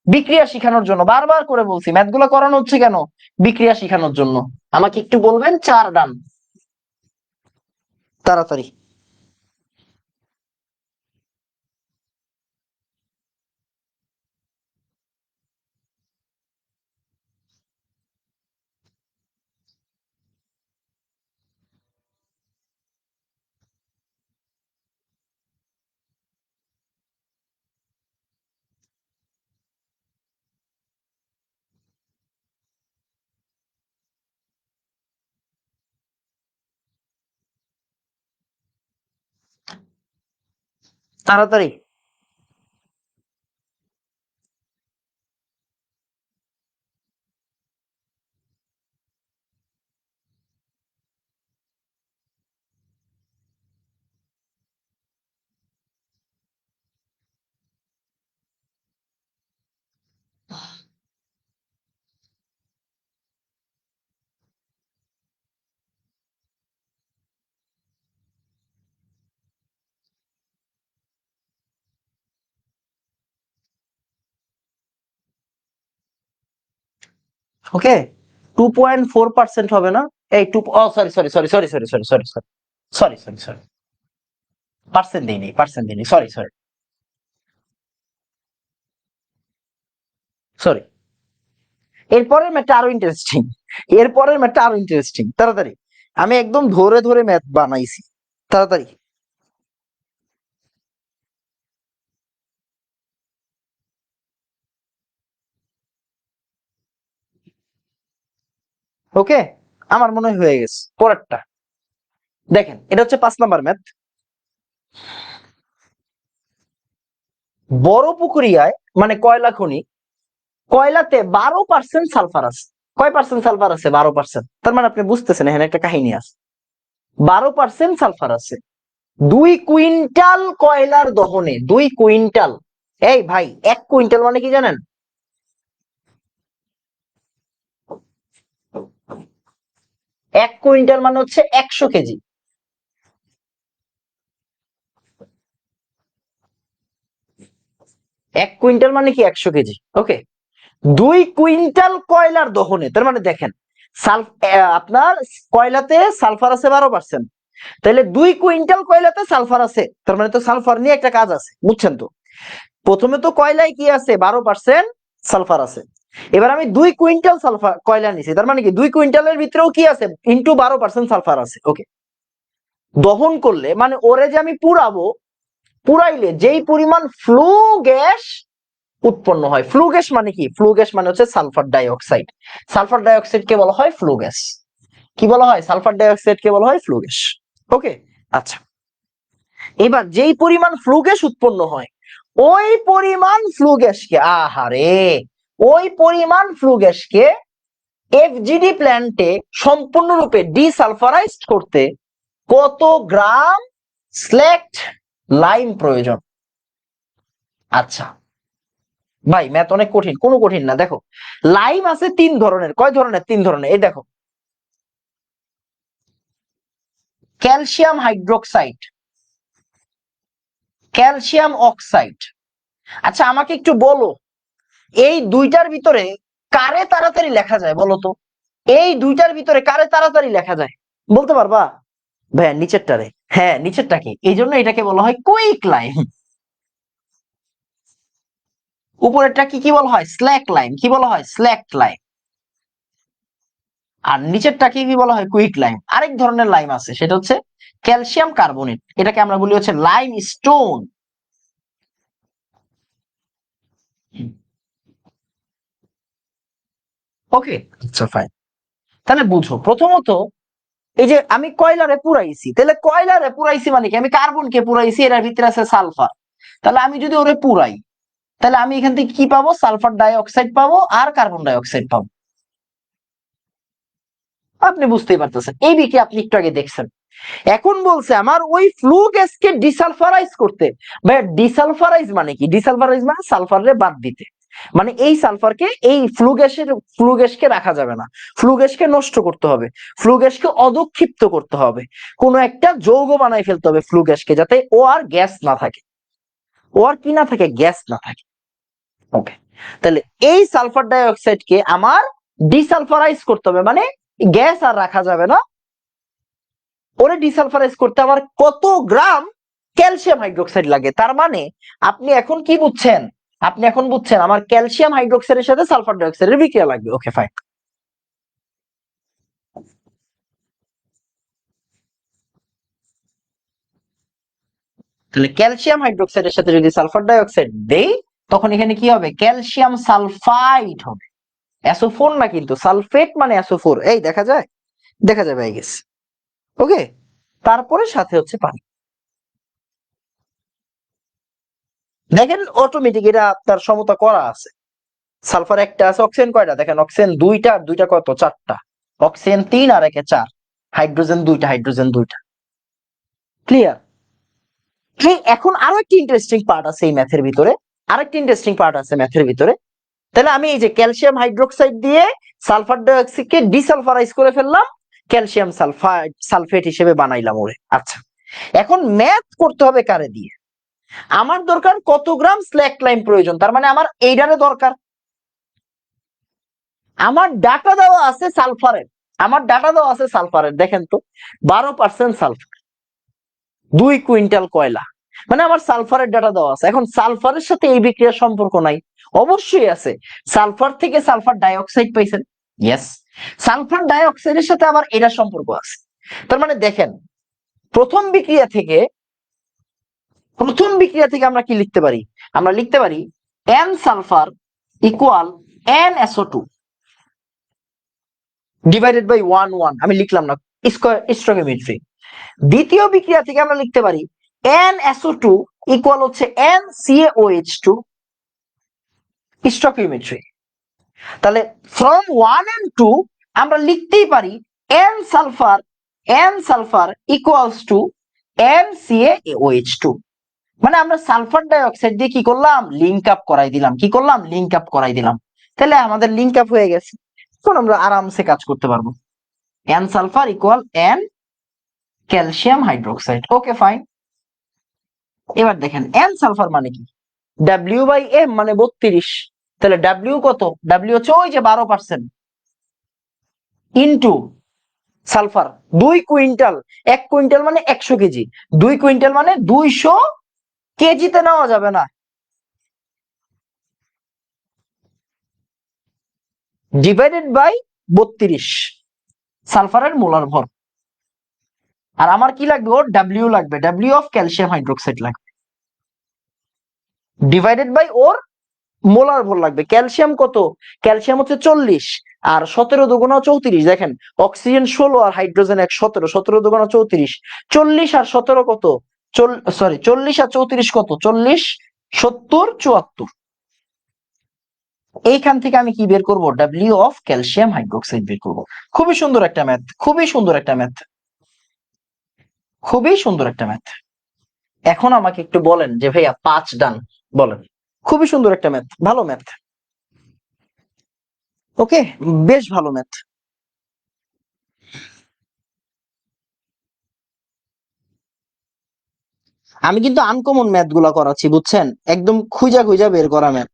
বিক্রিয়া শিখানোর জন্য। বারবার করে বলছি, ম্যাথ গুলা করানো হচ্ছে কেন? বিক্রিয়া শিখানোর জন্য। আমাকে একটু বলবেন 4 ডান, তাড়াতাড়ি। তাড়াতাড়ি। ওকে, 2.4% হবে না? এই টু, ও sorry sorry sorry sorry sorry sorry sorry sorry sorry sorry sorry, percent দিইনি, পার্সেন্ট দিইনি, সরি সরি সরি। এরপরের ম্যাথটা আরো ইন্টারেস্টিং, এরপরের ম্যাথটা আরো ইন্টারেস্টিং। তাড়াতাড়ি, আমি একদম ধরে ধরে ম্যাথ বানাইছি, তাড়াতাড়ি। ওকে, আমার মনে হয় হয়ে গেছে। পরেরটা দেখেন, এটা হচ্ছে 5 নাম্বার ম্যাথ। বড় পুকুরিয়ায় মানে কয়লা খনি, কয়লাতে 12% সালফার আছে। কয় পার্সেন্ট সালফার আছে? 12%। তার মানে আপনি বুঝতেছেন এখানে একটা কাহিনী আছে। 12% সালফার আছে 2 কুইন্টাল কয়লার দহনে। 2 কুইন্টাল। এই ভাই, 1 কুইন্টাল মানে কি জানেন? 1 কুইন্টাল মানে হচ্ছে 100 কেজি। 1 কুইন্টাল মানে কি 100 কেজি। ওকে, 2 কুইন্টাল কয়লার দহনে, তার মানে দেখেন আপনার কয়লাতে সালফার আছে 12%, তাহলে 2 কুইন্টাল কয়লাতে সালফার আছে, তার মানে তো সালফার নিয়ে একটা কাজ আছে, বুঝছেন তো। প্রথমে তো কয়লায় কি আছে, 12% সালফার আছে। এবার আমি 2 কুইন্টাল সালফার কয়লা নিছি, তার মানে কি 2 কুইন্টালের ভিতরেও কি আছে, ইনটু 12% সালফার আছে। ওকে, দহন করলে মানে ওরে যে আমি পুরাবো, পুরাইলে যেই পরিমাণ ফ্লু গ্যাস উৎপন্ন হয়, ফ্লু গ্যাস মানে কি, ফ্লু গ্যাস মানে হচ্ছে সালফার ডাইঅক্সাইড। সালফার ডাইঅক্সাইড কে বলা হয় ফ্লু গ্যাস। কি বলা হয়, সালফার ডাইঅক্সাইড কে বলা হয় ফ্লু গ্যাস। ওকে, আচ্ছা, এবার যেই পরিমাণ ফ্লু গ্যাস উৎপন্ন হয়, ওই পরিমাণ ফ্লু গ্যাসকে, আহারে, ওই পরিমাণ ফ্লু গ্যাসকে এফজিডি প্ল্যান্টে সম্পূর্ণরূপে ডিসালফারাইজড করতে কত গ্রাম স্ল্যাকড লাইম প্রয়োজন? আচ্ছা ভাই, ম্যাথ অনেক কঠিন, কোনো কঠিন না। দেখো, লাইম আছে 3 ধরনের। কয় ধরনের? 3 ধরনের। এই দেখো, ক্যালসিয়াম হাইড্রোক্সাইড, ক্যালসিয়াম অক্সাইড। আচ্ছা আমাকে একটু বলো, এই দুইটার ভিতরে কারে তাড়াতাড়ি লেখা যায় বলো তো? এই দুইটার ভিতরে কারে তাড়াতাড়ি লেখা যায় বলতে পারবা? ভাইয়া নিচেরটারে। হ্যাঁ, নিচেরটাকে, এই জন্য এটাকে বলা হয় কুইক লাইম। উপরেরটা কি কি বলা হয়? Slack lime. কি বলা হয়? Slack lime. আর নিচেরটাকে কি বলা হয়? Quick lime. আরেক ধরনের লাইম আছে, সেটা হচ্ছে ক্যালসিয়াম কার্বনেট, এটাকে আমরা বলি হচ্ছে লাইম স্টোন। ওকে, আচ্ছা ফাইন। তাহলে বুঝো, প্রথমত এই যে আমি কয়লারে পুরাইছি, তাহলে কয়লারে পুরাইছি মানে কি, আমি কার্বনকে পুরাইছি, এর ভিতরে আছে সালফার। তাহলে আমি যদি ওরে পুরাই, তাহলে আমি এখান থেকে কি পাবো? সালফার ডাই অক্সাইড পাবো আর কার্বন ডাই অক্সাইড পাবো। আপনি বুঝতেই পারতেছেন, এই দিকে আপনি একটু আগে দেখছেন। এখন বলছে আমার ওই ফ্লু গ্যাসকে ডিসালফারাইজ করতে। ভাই ডিসালফারাইজ মানে কি? ডিসালফারাইজ মানে সালফারে বাদ দিতে। মানে এই সালফারকে, এই ফ্লু গ্যাসকে রাখা যাবে না, ফ্লু গ্যাসকে নষ্ট করতে হবে, ফ্লু গ্যাসকে অদক্ষিপ্ত করতে হবে, কোন একটা যৌগ বানাই ফেলতে হবে ফ্লু গ্যাসকে, যাতে ও আর গ্যাস না থাকে, ও আর কি না থাকে, গ্যাস না থাকে। ওকে, তাহলে এই সালফার ডাই অক্সাইডকে আমার ডিসালফারাইজ করতে হবে, মানে গ্যাস আর রাখা যাবে না। ওরে ডিসালফারাইজ করতে আমার কত গ্রাম ক্যালসিয়াম হাইড্রোক্সাইড লাগে? তার মানে আপনি এখন কি বুঝছেন? আপনি এখন বুঝছেন আমার ক্যালসিয়াম হাইড্রোক্সাইডের সাথে সালফার ডাইঅক্সাইডের বিক্রিয়া লাগবে। Okay fine. তাহলে ক্যালসিয়াম হাইড্রোক্সাইডের সাথে যদি সালফার ডাইঅক্সাইড দেই, তখন এখানে কি হবে? ক্যালসিয়াম সালফাইড হবে। SO4 না কিন্তু, সালফেট মানে SO4। এই দেখা যায়, দেখা যাবে, আই গেস। ওকে, তারপরে সাথে হচ্ছে পানি। দেখেন অটোমেটিক এটা আপনার সমতা করা আছে। সালফার একটা আছে, অক্সিজেন কয়টা? দেখেন অক্সিজেন দুইটা, আর দুইটা কত? 4টা। অক্সিজেন 3 আর একে 4। হাইড্রোজেন দুইটা, হাইড্রোজেন দুইটা। ক্লিয়ার? এই এখন আরো একটি ইন্টারেস্টিং পার্ট আছে এই ম্যাথের ভিতরে, আরেকটি ইন্টারেস্টিং পার্ট আছে ম্যাথের ভিতরে। তাহলে আমি এই যে ক্যালসিয়াম হাইড্রোক্সাইড দিয়ে সালফার ডাইঅক্সাইডকে ডিসালফারাইজ করে ফেললাম, ক্যালসিয়াম সালফেট হিসেবে বানাইলাম ওরে। আচ্ছা, এখন ম্যাথ করতে হবে কারে দিয়ে? আমার দরকার কত গ্রাম স্ল্যাক লাইম প্রয়োজন, তার মানে আমার এইটারে দরকার। আমার ডাটা দেওয়া আছে সালফারের, আমার ডাটা দেওয়া আছে সালফারের, দেখেন তো 12% সালফার, 2 কুইন্টাল কয়লা, মানে আমার সালফারের ডাটা দেওয়া আছে। এখন সালফারের সাথে এই বিক্রিয়ার সম্পর্ক নাই? অবশ্যই আছে। সালফার থেকে সালফার ডাইঅক্সাইড পাইছেন, ইয়েস। সালফার ডাইঅক্সাইডের সাথে আবার এটার সম্পর্ক আছে। তার মানে দেখেন, প্রথম বিক্রিয়া থেকে, প্রথম বিক্রিয়া থেকে আমরা কি লিখতে পারি? আমরা লিখতে পারি n sulphur equal nSO2 divided by 1 আমি লিখলাম না, স্টয়কিওমেট্রি। দ্বিতীয় বিক্রিয়া থেকে আমরা লিখতে পারি nSO2 ইকুয়াল হচ্ছে NCaOH2 স্টয়কিওমেট্রি। তাহলে ফ্রম 1 and 2 আমরা লিখতেই পারি n sulphur equals to NCaOH2। মানে আমরা সালফার ডাইঅক্সাইড দিয়ে কি করলাম? লিঙ্ক আপ করাই দিলাম। কি করলাম? লিঙ্ক আপ করাই দিলাম। তাহলে আমাদের লিঙ্ক আপ হয়ে গেছে, এখন আমরা আরামসে কাজ করতে পারবো। N sulphur equal N calcium hydroxide. Okay fine. এবার দেখেন এন সালফার মানে কি, ডাব্লিউ বাই এম মানে 32। তাহলে ডাব্লিউ কত, ডাব্লিউ হচ্ছে ওই যে 12% ইনটু সালফার 2 কুইন্টাল। 1 কুইন্টাল মানে 100 কেজি, 2 কুইন্টাল মানে 200 কেজিতে নেওয়া যাবে না, ডিভাইডেড বাই 32 সালফারের মোলার ভর। আর আমার কি লাগবে, ওর ডাব্লিউ লাগবে, ডাব্লিউ অফ ক্যালসিয়াম হাইড্রোক্সাইড লাগবে, ডিভাইডেড বাই ওর মোলার ভর লাগবে। ক্যালসিয়াম কত, ক্যালসিয়াম হচ্ছে 40, আর 17 দুগুণা 34। দেখেন অক্সিজেন 16 আর হাইড্রোজেন 17, 17 দুগুণা 34, 40 আর 17 কত, সরি 40 আর 34 কত, 40, 70, 74। এইখান থেকে আমি কি বের করব, ডাব্লিউ অফ ক্যালসিয়াম হাইড্রোক্সাইড বের করব। খুবই সুন্দর একটা ম্যাথ, খুবই সুন্দর একটা ম্যাথ, খুবই সুন্দর একটা ম্যাথ। এখন আমাকে একটু বলেন যে ভাইয়া 5 ডান বলেন। খুবই সুন্দর একটা ম্যাথ, ভালো ম্যাথ। ওকে, বেশ ভালো ম্যাথ। আমি কিন্তু আনকমন ম্যাথ গুলা করাচ্ছি বুঝছেন, একদম খুঁজা খুঁজা বের করা ম্যাথ।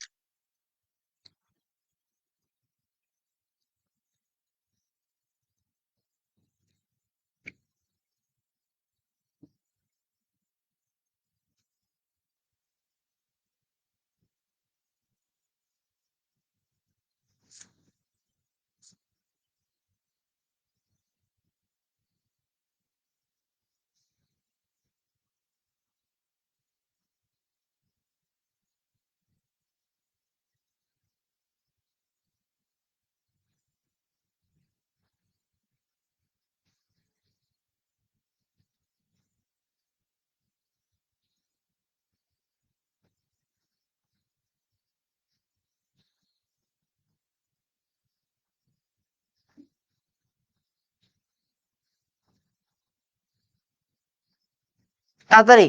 তাড়াতাড়ি।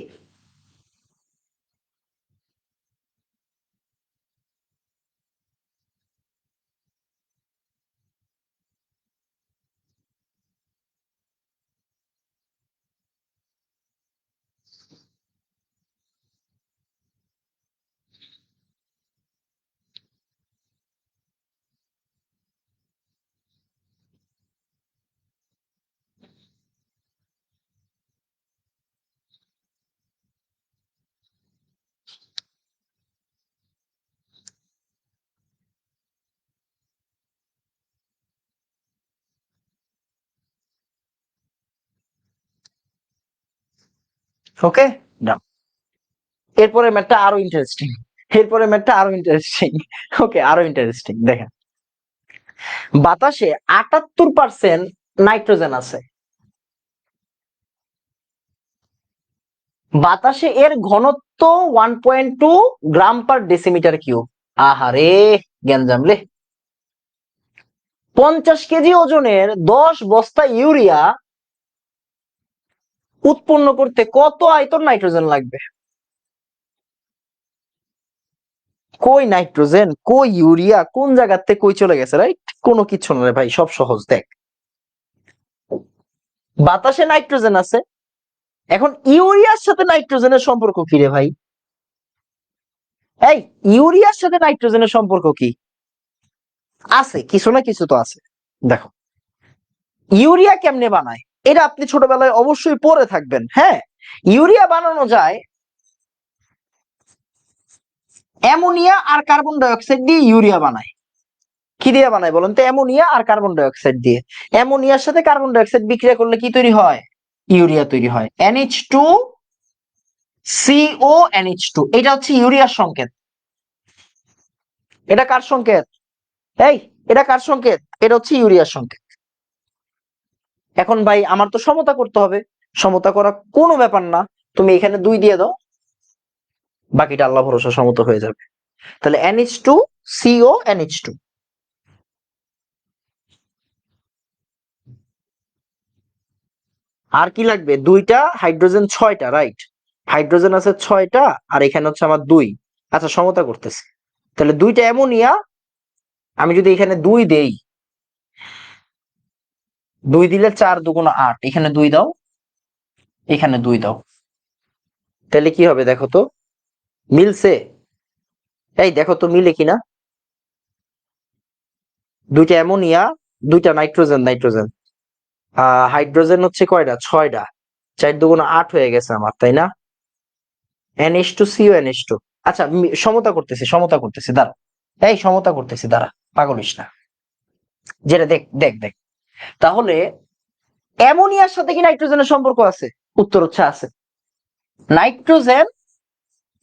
ওকে ডান। এরপরে ম্যাথটা আরো ইন্টারেস্টিং, এরপরে ম্যাথটা আরো ইন্টারেস্টিং। ওকে, আরো ইন্টারেস্টিং। দেখেন বাতাসে 78% নাইট্রোজেন আছে, বাতাসে এর ঘনত্ব 1.2 গ্রাম পার ডেসিমিটার কিউব। আহারে গ্যাঞ্জাম রে। 50 কেজি ওজনের 10 বস্তা ইউরিয়া উৎপন্ন করতে কত আয়তন নাইট্রোজেন লাগবে? কই নাইট্রোজেন, কই ইউরিয়া, কোন জায়গাতে কই চলে গেছে, রাইট? কোনো কিছু না রে ভাই, সব সহজ। দেখ বাতাসে নাইট্রোজেন আছে, এখন ইউরিয়ার সাথে নাইট্রোজেনের সম্পর্ক কি রে ভাই? এই ইউরিয়ার সাথে নাইট্রোজেনের সম্পর্ক কি? আছে কিছু না কিছু তো আছে। দেখো ইউরিয়া কেমনে বানায়, এটা আপনি ছোটবেলায় অবশ্যই পড়ে থাকবেন। হ্যাঁ, ইউরিয়া বানানো যায় অ্যামোনিয়া আর কার্বন ডাই অক্সাইড দিয়ে ইউরিয়া বানায়। কি দিয়ে বানায় বলেন তো? অ্যামোনিয়া আর কার্বন ডাই অক্সাইড দিয়ে। অ্যামোনিয়ার সাথে কার্বন ডাই অক্সাইড বিক্রিয়া করলে কি তৈরি হয়? ইউরিয়া তৈরি হয়, NH2 CO NH2। এটা হচ্ছে ইউরিয়ার সংকেত। এটা কার সংকেত? এই এটা কার সংকেত? এটা হচ্ছে ইউরিয়ার সংকেত। এখন ভাই আমার তো সমতা করতে হবে, সমতা করা কোনো ব্যাপার না, তুমি এখানে 2 দিয়ে দাও, বাকিটা আল্লাহ ভরসা, সমতা হয়ে যাবে। তাহলে NH2 CO NH2। আর কি লাগবে? 2টা হাইড্রোজেন, 6টা, রাইট? হাইড্রোজেন আছে 6টা, আর এখানে হচ্ছে আমার 2। আচ্ছা সমতা করতেছি, তাহলে 2টা অ্যামোনিয়া, আমি যদি এখানে 2 দেই, 2 দিলে 4 2 8, এখানে 2 দাও, এখানে 2 দাও, তাহলে কি হবে দেখো তো, মিলছে? এই দেখো তো মিলে কিনা। দুইটা অ্যামোনিয়া, দুইটা নাইট্রোজেন, হাইড্রোজেন হচ্ছে কয়টা? 6টা। 4 2 8 হয়ে গেছে আমার, তাই না? NH2CONH2। আচ্ছা, সমতা করতেছি দাঁড়া। এই সমতা করতেছি দাঁড়া, পাগলিস না। যেটা দেখ দেখ দেখ, তাহলে অ্যামোনিয়ার সাথে কি নাইট্রোজেনের সম্পর্ক আছে? উত্তর হচ্ছে আছে। নাইট্রোজেন,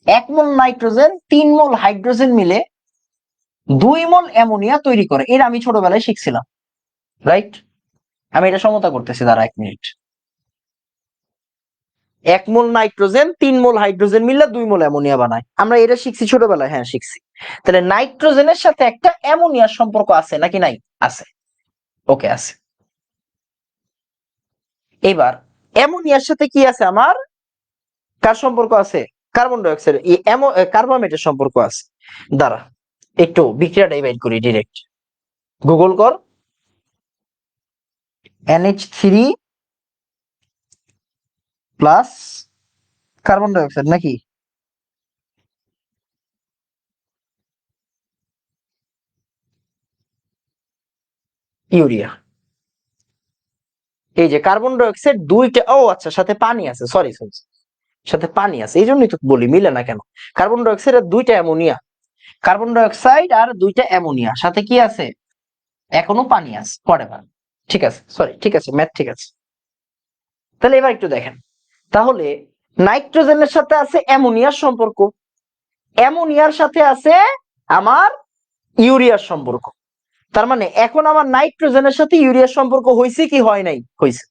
1 মোল নাইট্রোজেন 3 মোল হাইড্রোজেন মিলে 2 মোল অ্যামোনিয়া তৈরি করে, এর আমি ছোটবেলায় শিখছিলাম, রাইট? আমি এটা সমতা করতেছি দাঁড়া 1 মিনিট। 1 মোল নাইট্রোজেন 3 মোল হাইড্রোজেন মিললে 2 মোল অ্যামোনিয়া বানায়, আমরা এটা শিখছি ছোটবেলায়, হ্যাঁ শিখছি। তাহলে নাইট্রোজেনের সাথে একটা অ্যামোনিয়ার সম্পর্ক আছে নাকি নাই? আছে। ওকে, আছে। এবার অ্যামোনিয়ার সাথে কি আছে আমার? কার সম্পর্ক আছে? কার্বন ডাই অক্সাইড, কার্বামেটের সম্পর্ক আছে। দাঁড়া, একটু বিক্রিয়াটাই বাইর করি ডিরেক্ট। গুগল কর NH3 plus carbon die oxide নাকি? ইউরিয়া। এই যে কার্বন ডাই অক্সাইড দুইটা, ও আচ্ছা, সাথে পানি আছে, সরি সরি, সাথে পানি আছে, এই জন্যই তো বলি মিলে না কেন। কার্বন ডাই অক্সাইড আর দুইটা অ্যামোনিয়া, কার্বন ডাই অক্সাইড আর দুইটা অ্যামোনিয়া, সাথে কি আছে? এখনো পানি আছে, হোয়াটএভার। ঠিক আছে, সরি, ঠিক আছে, ম্যাথ ঠিক আছে। তাহলে এবার একটু দেখেন, তাহলে নাইট্রোজেনের সাথে আছে অ্যামোনিয়ার সম্পর্ক, অ্যামোনিয়ার সাথে আছে আমার ইউরিয়ার সম্পর্ক। তার মানে এখন আমার নাইট্রোজেনের সাথে ইউরিয়ার সম্পর্ক হয়েছে কি হয় নাই? হয়েছে।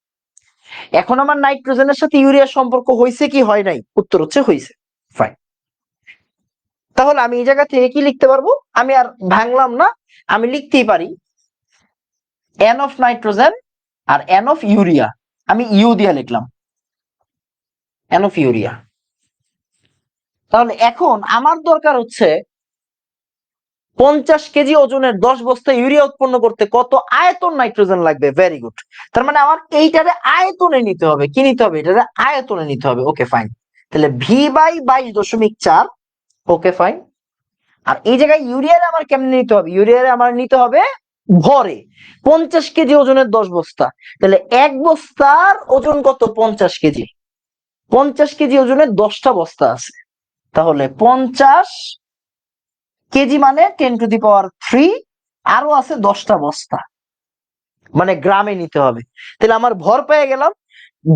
এখন আমার নাইট্রোজেনের সাথে ইউরিয়ার সম্পর্ক হয়েছে কি হয় নাই? উত্তর হচ্ছে হয়েছে। ফাইন। তাহলে আমি এই জায়গা থেকে কি লিখতে পারবো? আমি আর ভাঙলাম না, আমি লিখতেই পারি N অফ নাইট্রোজেন আর N অফ ইউরিয়া, আমি ইউ দিয়ে লিখলাম N অফ ইউরিয়া। তাহলে এখন আমার দরকার হচ্ছে 50 কেজি ওজনের 10 বস্তা ইউরিয়া উৎপন্ন করতে কত আয়তন নাইট্রোজেন লাগবে? Very good. তার মানে আমার এইটারে আয়তনে নিতে হবে। কি নিতে হবে? এটারে আয়তনে নিতে হবে। Okay fine. তাহলে V/22.4। Okay fine. আর এই জায়গায় ইউরিয়ারে আমার কেমনে নিতে হবে? ইউরিয়ারে আমার নিতে হবে ভরে। 50 কেজি ওজনের 10 বস্তা, তাহলে এক বস্তার ওজন কত? 50 কেজি। 50 কেজি ওজনের 10টা বস্তা আছে, তাহলে 50 কেজি মানে 10⁻³ আরো আছে 10টা বস্তা, মানে গ্রামে নিতে হবে। তাহলে আমার ভর পেয়ে গেলাম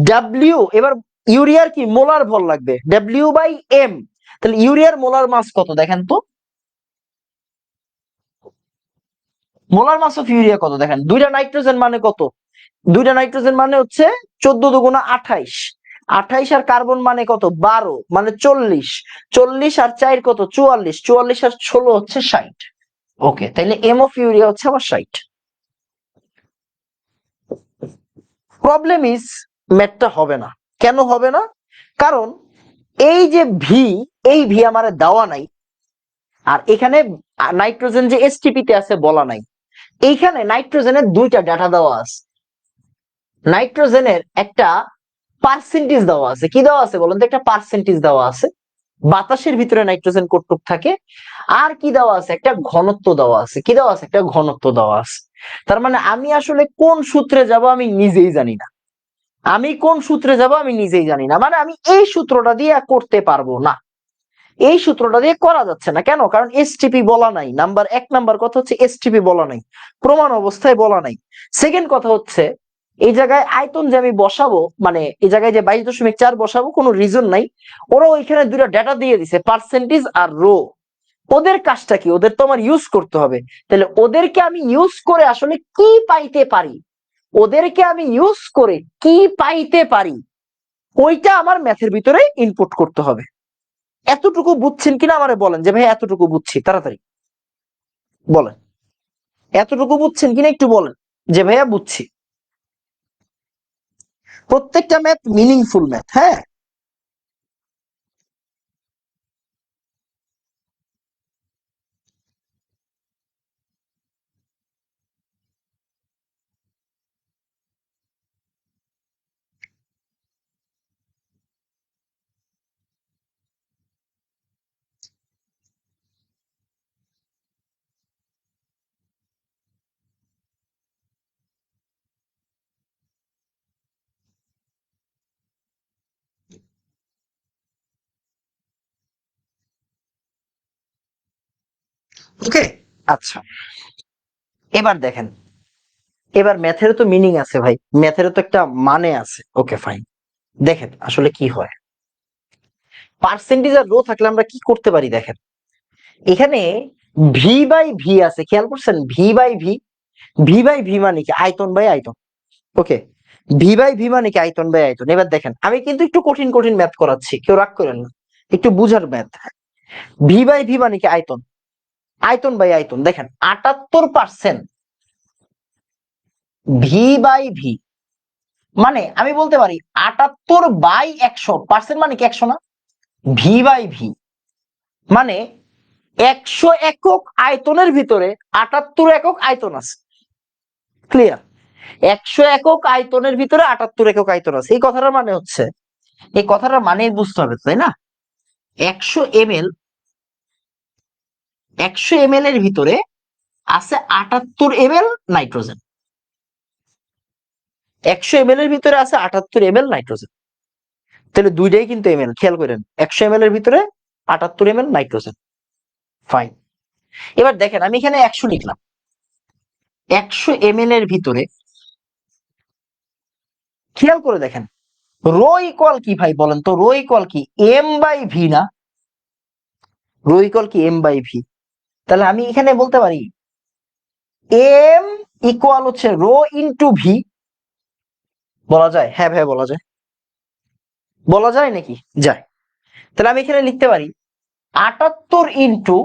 ডাব্লিউ। এবার ইউরিয়ার কি মোলার ভর লাগবে, W/M। তাহলে ইউরিয়ার মোলার মাস কত দেখেন তো? মোলার মাস অফ ইউরিয়া কত দেখেন? দুইটা নাইট্রোজেন মানে কত? দুইটা নাইট্রোজেন মানে হচ্ছে 14 × 28। 28 আর কার্বন মানে কত? 12 মানে 40। 40 আর 4 কত? 44। 44 আর 16 হচ্ছে 60। ওকে, তাইলে এম অফ ইউরিয়া হচ্ছে আমার 60। প্রবলেম ইজ ম্যাথটা হবে না। কেন হবে না? কারণ এই যে ভি, এই ভি আমার দেওয়া নাই, আর এখানে নাইট্রোজেন যে এসটিপি তে আছে বলা নাই। এইখানে নাইট্রোজেনের দুইটা ডাটা দেওয়া আছে, নাইট্রোজেনের একটা পার্সেন্টেজ দেওয়া আছে। কি দেওয়া আছে বলুন তো? একটা পার্সেন্টেজ দেওয়া আছে, বাতাসের ভিতরে নাইট্রোজেন কতটুক থাকে। আর কি দেওয়া আছে? একটা ঘনত্ব দেওয়া আছে। কি দেওয়া আছে? একটা ঘনত্ব দেওয়া আছে। তার মানে আমি আসলে কোন সূত্রে যাব আমি নিজেই জানি না। আমি কোন সূত্রে যাব আমি নিজেই জানি না, মানে আমি এই সূত্রটা দিয়ে করতে পারবো না। এই সূত্রটা দিয়ে করা যাচ্ছে না। কেন? কারণ এসটিপি বলা নাই। নাম্বার কথা হচ্ছে এসটিপি বলা নাই, প্রমাণ অবস্থায় বলা নাই। সেকেন্ড কথা হচ্ছে এই জায়গায় আয়তন যে আমি বসাবো, মানে এই জায়গায় যে 22.4 বসাবো, কোনো রিজন নাই। ওরা ওইখানে দুইটা ডেটা দিয়ে দিছে, পার্সেন্টেজ আর রো। ওদের কাজটা কি? ওদের তো আমার ইউজ করতে হবে। তাহলে ওদেরকে আমি ইউজ করে আসলে কি পাইতে পারি, ওদেরকে আমি ইউজ করে কি পাইতে পারি, ওইটা আমার ম্যাথের ভিতরে ইনপুট করতে হবে। এতটুকু বুঝছেন কিনা আমারে বলেন, যে ভাই এতটুকু বুঝছি, তাড়াতাড়ি বলেন। এতটুকু বুঝছেন কিনা একটু বলেন, যে ভাইয়া বুঝছি। প্রত্যেকটা ম্যাথ মিনিংফুল ম্যাথ, হ্যাঁ। ওকে, আচ্ছা এবার দেখেন, এবার ম্যাথেরও তো মিনিং আছে ভাই, ম্যাথেরও তো একটা মানে আছে। ওকে ফাইন, দেখেন আসলে কি হয়। পার্সেন্টেজ আর রো থাকলে আমরা কি করতে পারি দেখেন, এখানে ভি বাই ভি আছে, খেয়াল করছেন, V by V, V by V মানে কি আয়তন বাই আয়তন। ওকে, ভি বাই ভি মানে কি আয়তন বাই আয়তন। এবার দেখেন আমি কিন্তু একটু কঠিন কঠিন ম্যাথ করাচ্ছি, কেউ রাগ করেন না, একটু বুঝার ম্যাথ। ভি বাই ভি মানে কি আয়তন, আয়তন বাই আয়তন। দেখেন 78% ভি বাই ভি মানে আমি বলতে পারি 78/100, মানে কি 100 না, ভি বাই ভি মানে 100 একক আয়তনের ভিতরে 78 একক আয়তন আছে। ক্লিয়ার? 100 একক আয়তনের ভিতরে 78 একক আয়তন আছে। এই কথাটার মানে হচ্ছে, এই কথাটার মানে বুঝতে হবে তাই না, 100 ml, 100 ml এর ভিতরে আছে 78 ml নাইট্রোজেন, 100 ml এর ভিতরে আছে 78 ml নাইট্রোজেন। তাহলে দুইটাই কিন্তু ml, খেয়াল করেন 100 ml এর ভিতরে 78 ml নাইট্রোজেন। ফাইন, এবার দেখেন আমি এখানে 100 লিখলাম, 100 ml এর ভিতরে, খেয়াল করে দেখেন রো ইকুয়াল কি ভাই বলেন তো, রো ইকুয়াল কি এম বাই ভি না, রো ইকুয়াল কি এম বাই ভি। তাহলে আমি এখানে বলতে পারি এম ইকুয়াল হচ্ছে রো ইন্টু ভি, বলা যায়? হ্যাঁ ভাই বলা যায়, বলা যায় নাকি? যায়। তাহলে আমি এখানে লিখতে পারি 78 ইন্টু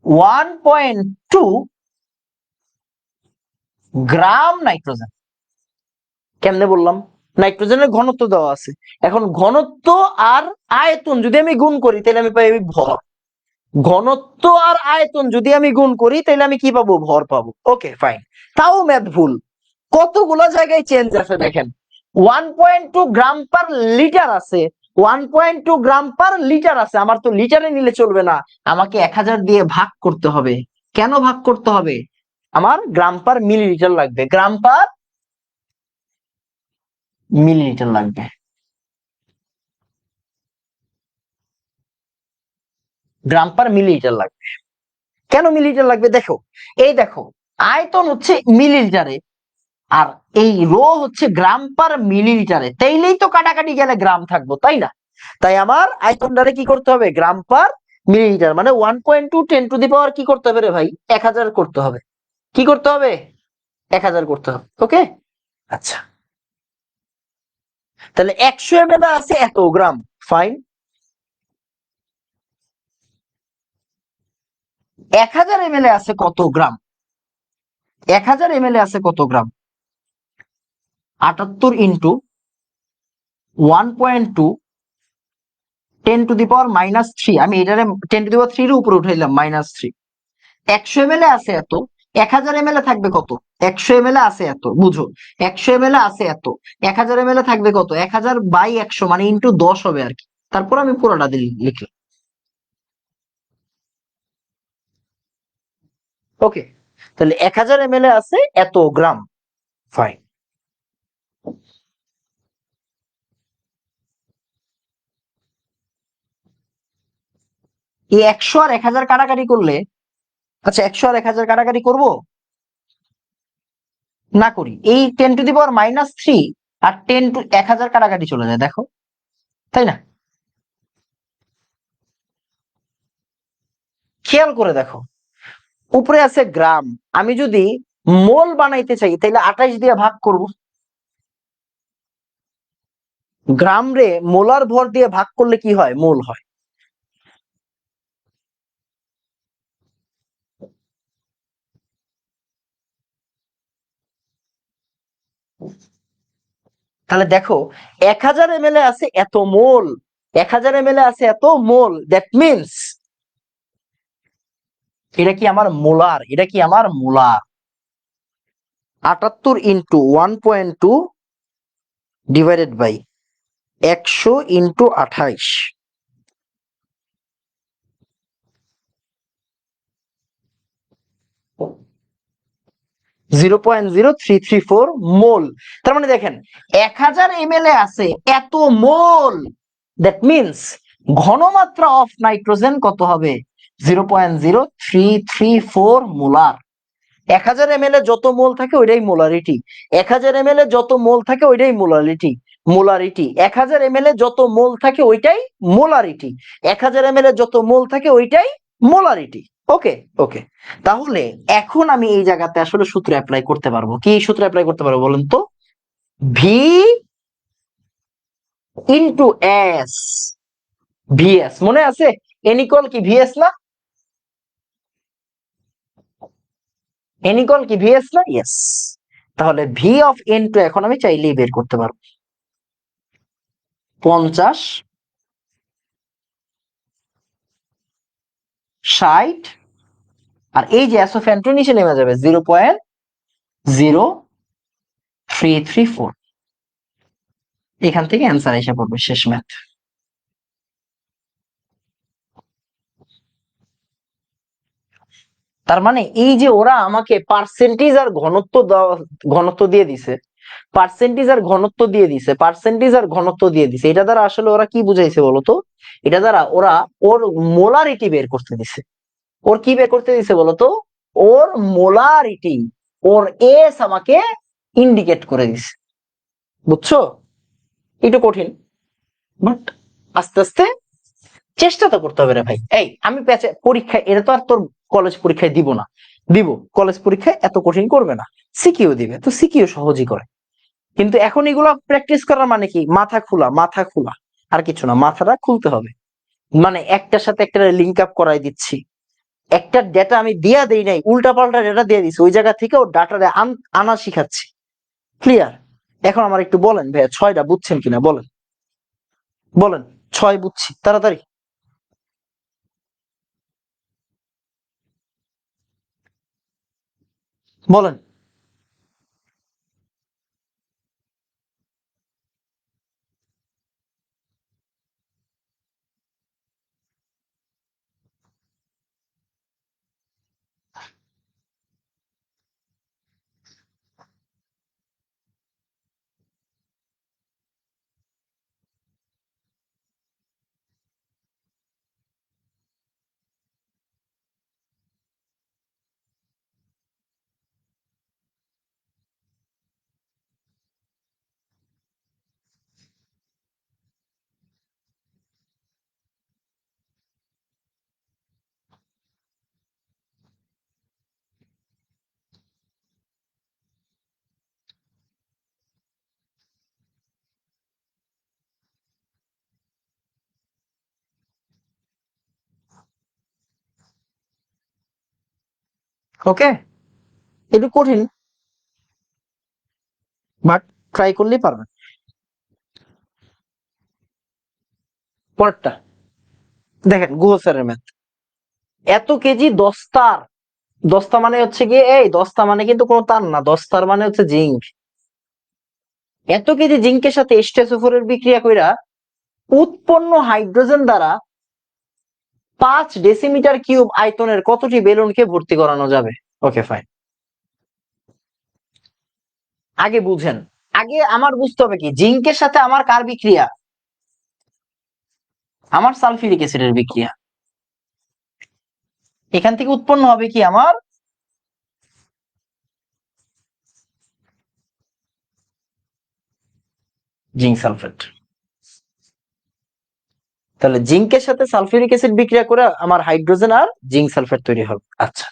1.2 গ্রাম নাইট্রোজেন। কেমনে বললাম? নাইট্রোজেনের ঘনত্ব দেওয়া আছে, এখন ঘনত্ব আর আয়তন যদি আমি গুণ করি তাহলে আমি পাই ভর, ঘনত্ব আর আয়তন যদি আমি গুণ করি তাহলে আমি কি পাবো? ভর পাবো। ওকে ফাইন, তাও ম্যাথ ভুল, কতগুলো জায়গায় চেঞ্জ আছে দেখেন। 1.2 গ্রাম পার লিটার আছে, 1.2 গ্রাম পার লিটার আছে, আমার তো লিটারে নিলে চলবে না, আমাকে 1000 দিয়ে ভাগ করতে হবে। কেন ভাগ করতে হবে? আমার গ্রাম পার মিলিলিটার লাগবে, গ্রাম পার মিলিলিটার লাগবে। গ্রাম পার মিলিলিটার লাগবে। কেন মিলিলিটার লাগবে? দেখো, এই দেখো আয়তন হচ্ছে মিলিলিটারে, আর এই রো হচ্ছে গ্রাম পার মিলিলিটারে, তাইলেই তো কাটাকাটি গেলে গ্রাম থাকবো তাই না? তাই আমার আয়তনটারে কি করতে হবে? গ্রাম পার মিলিলিটার, মানে 1.2 10 টু দি পাওয়ার কি করতে হবে রে ভাই? 1000 করতে হবে। কি করতে হবে? 1000 করতে হবে। ওকে, আচ্ছা তাহলে 100 ml আছে এত গ্রাম। ফাইন, 1000 ml আছে কত গ্রাম? 1000 ml আছে কত গ্রাম? 78 ইন্টু 1.2 10 টু দি পাওয়ার -3, আমি এটারে 10 টু দি পাওয়ার 3 এর উপরে উঠাইলাম -3। 100 ml আছে এত, 1000 ml থাকবে কত? 100 ml আছে এত, বুঝো 100 ml আছে এত, 1000 ml থাকবে কত? 1000/100 মানে ইন্টু 10 হবে আর কি। তারপর আমি পুরোটা লিখলাম। ওকে, তাহলে 1000 ml আছে এত গ্রাম। ফাইন, এই 100 আর 1000 কাটাকাটি করলে, আচ্ছা 100 আর 1000 কাটাকাটি করব না, করি, এই 10 to the power -3 R 10 two 1000 কাটাকাটি চলে যায়, দেখো তাই না? খেয়াল করে দেখো, উপরে আছে গ্রাম, আমি যদি মোল বানাইতে চাই তাহলে 28 দিয়ে ভাগ করব, গ্রাম রে মোলার ভর দিয়ে ভাগ করলে কি হয়? মোল হয়। তাহলে দেখো 1000 ml আছে এত মোল, 1000 ml আছে এত মোল, দ্যাট মিনস এটা কি আমার মোলার? এটা কি আমার molar? 78 into 1.2 divided by 100 into 28, 0.0334 mole. তার মানে দেখেন 1000 ml আছে এত মোল, দ্যাট মিনস ঘনমাত্রা অফ নাইট্রোজেন কত হবে? 0.0334 মোলার। 1000 ml এ যত মোল থাকে ওইটাই মোলারিটি। 1000 ml এ যত মোল থাকে ওইটাই মোলারিটি। মোলারিটি 1000 ml এ যত মোল থাকে ওইটাই মোলারিটি। 1000 ml এ যত মোল থাকে ওইটাই মোলারিটি। ওকে ওকে, তাহলে এখন আমি এই জায়গাতে আসলে সূত্র অ্যাপ্লাই করতে পারবো। কি সূত্র অ্যাপ্লাই করতে পারবো বলেন তো? ভি ইন্টু এস, ভিএস মনে আছে? এন ইকুয়াল কি ভিএস না? এন ইকুয়াল কি ভিএস না? ইয়েস। তাহলে ভি অফ এন টু এখন আমি চাইলেই বের করতে পারবো। 50, 60, আর এই যে এস অফ এন টু নিচে নেমে যাবে 0.0334। এখান থেকে অ্যান্সার এসে পড়বে, শেষ ম্যাথ। তার মানে এই যে ওরা আমাকে পার্সেন্টেজ আর ঘনত্ব দিয়ে দিছে, পার্সেন্টেজ আর ঘনত্ব দিয়ে দিছে, পার্সেন্টেজ আর ঘনত্ব দিয়ে দিছে, এটা দ্বারা আসলে ওরা কি বুঝাইছে বলতো? এটা দ্বারা ওরা ওর মোলারিটি বের করতে দিছে। ওর কি বের করতে দিছে বলতো? ওর মোলারিটি, ওর এস আমাকে ইন্ডিকেট করে দিছে। বুঝছো? একটু কঠিন, বাট আস্তে আস্তে চেষ্টা তো করতে হবে রে ভাই। এই আমি পরীক্ষায়, এটা তো আর তোর কলেজ পরীক্ষায় দিব না, দিব কলেজ পরীক্ষায় এত কঠিন করবে না, সিকিউ দিবে, তো সিকিউ সহজই করে। কিন্তু এখন এগুলো প্র্যাকটিস করার মানে কি? মাথা খোলা, মাথা খোলা, আর কিছু না, মাথাটা খুলতে হবে। মানে একটার সাথে একটা লিঙ্ক আপ করাই দিচ্ছি। একটা ডেটা আমি দিয়া দেই নাই, উল্টা পাল্টা ডেটা দিয়ে দিচ্ছি, ওই জায়গা থেকে ও ডাটাটা আনা শিখাচ্ছি। ক্লিয়ার? এখন আমার একটু বলেন ভাইয়া, 6টা বুঝছেন কিনা বলেন, বলেন। 6 বুঝছি, তাড়াতাড়ি বলেন। ওকে, একটু কঠিন, বাট ট্রাই করলেই পারবেন। পরেরটা দেখেন, গুহ স্যারের ম্যাথ। এত কেজি দস্তার, দস্তা মানে হচ্ছে গিয়ে, এই দস্তা মানে কিন্তু কোনো তার না, দস্তার মানে হচ্ছে জিঙ্ক। এত কেজি জিঙ্কের সাথে H2SO4 এর বিক্রিয়া কইরা উৎপন্ন হাইড্রোজেন দ্বারা 5 ডেসিমিটার কিউব আয়তনের কতটি বেলুনকে ভর্তি করানো যাবে? Okay fine. আগে বুঝেন, আগে আমার বুঝতে হবে কি, জিঙ্কের সাথে আমার কার বিক্রিয়া? আমার সালফিউরিক অ্যাসিডের বিক্রিয়া। এখান থেকে উৎপন্ন হবে কি আমার? Zinc sulphate. তাহলে জিঙ্কের সাথে সালফিউরিক অ্যাসিড বিক্রিয়া করে আমার হাইড্রোজেন আর জিঙ্ক সালফেট তৈরি হবে। আচ্ছা,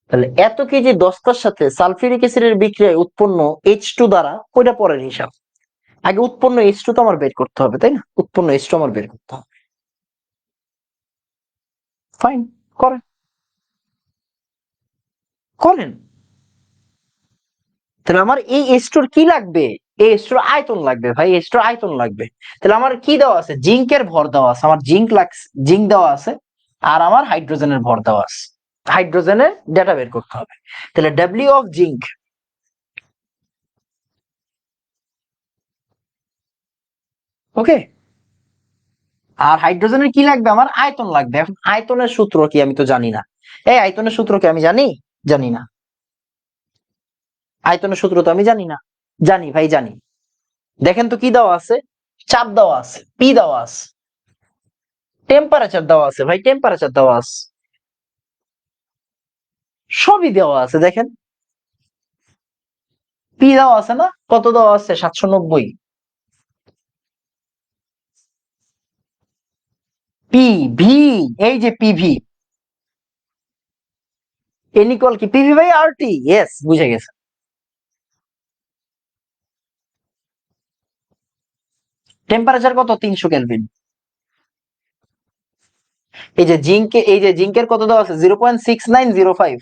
তাহলে এত কেজি দস্তার সাথে সালফিউরিক অ্যাসিডের বিক্রিয়ায় উৎপন্ন H2 দ্বারা, ওইটা পরের হিসাব। আগে উৎপন্ন H2 তো আমার বের করতে হবে, তাই না? উৎপন্ন H2 আমার বের করতে হবে। ফাইন, করেন করেন। তাহলে আমার এই H2 কি লাগবে? এই H2 আয়তন লাগবে ভাই, H2 আয়তন লাগবে। তাহলে আমার কি দেওয়া আছে? জিঙ্কের ভর দেওয়া আছে, আমার জিঙ্ক দেওয়া আছে, আর আমার হাইড্রোজেনের ভর দেওয়া আছে। হাইড্রোজেনের ডেটা বের করতে হবে। তাহলে ডব্লিউ অফ জিঙ্ক, ওকে। আর হাইড্রোজেনের কি লাগবে? আমার আয়তন লাগবে। এখন আয়তনের সূত্র কি আমি তো জানি না। এই আয়তনের সূত্র কি আমি জানি? জানি না। আয়তনের সূত্র তো আমি জানি না। জানি ভাই, জানি। দেখেন তো কি দেওয়া আছে? চাপ দেওয়া আছে, পি দেওয়া আছে, টেম্পারেচার দেওয়া আছে ভাই, টেম্পারেচার দেওয়া আছে। সবই দেওয়া আছে দেখেন, পি দেওয়া আছে না, কত দেওয়া আছে 790। পি ভি, এই যে পিভি, এন ইকুয়াল কি PV by R T, yes বুঝে গেছে। টেম্পারেচার কত 300 কেলভিন। এই যে জিঙ্কের কত দেওয়া আছে 0.6905।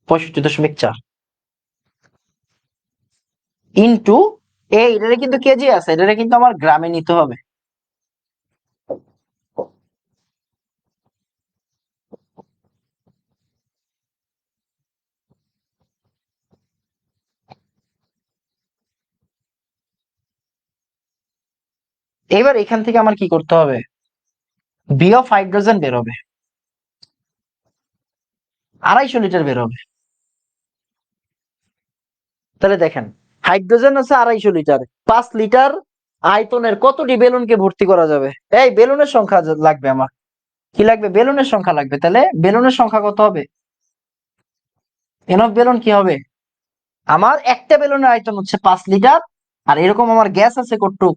+65.4 ইন্টু, এটা কিন্তু কেজি আছে, এটা কিন্তু আমার গ্রামে নিতে হবে। এবার এখান থেকে আমার কি করতে হবে, বি অফ হাইড্রোজেন বের হবে, 250 লিটার বের হবে। তাহলে দেখেন, হাইড্রোজেন আছে 250 লিটার, 5 লিটার আয়তনের কতটি বেলুনকে ভর্তি করা যাবে? এই বেলুনের সংখ্যা লাগবে আমার, কি লাগবে, বেলুনের সংখ্যা লাগবে। তাহলে বেলুনের সংখ্যা কত হবে, এনফ বেলুন কি হবে, আমার একটা বেলুনের আয়তন হচ্ছে 5 লিটার, আর এরকম আমার গ্যাস আছে কতটুক,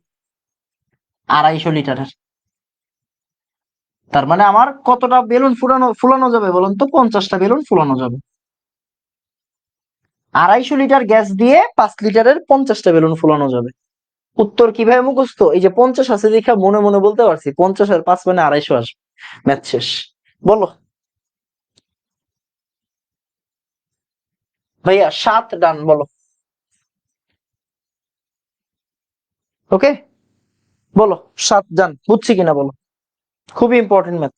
250 লিটারের। তার মানে আমার কতটা বেলুন ফুলানো যাবে বলুন তো, 50টা বেলুন ফুলানো যাবে। 250 লিটার গ্যাস দিয়ে 5 লিটারের 50টা বেলুন ফুলানো যাবে। উত্তর কিভাবে মুখস্থ, এই যে 50 আছে দেখা মনে মনে বলতে পারছি, 50 আর 5 মানে 250 আসবে। ম্যাথ শেষ। বলো ভাইয়া, 7 ডান, বলো। ওকে, বলো 7 ডান, বুঝছি কিনা বলো। খুবই ইম্পর্টেন্ট ম্যাথ।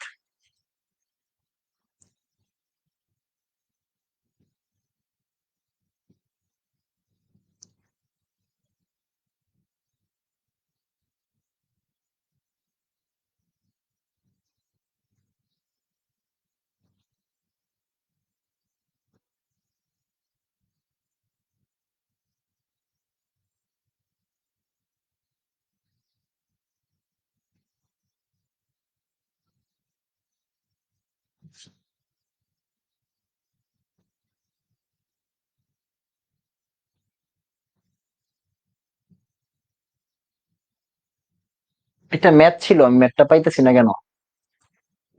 এটা ম্যাথ ছিল, আমি ম্যাথটা পাইতেছি না কেন,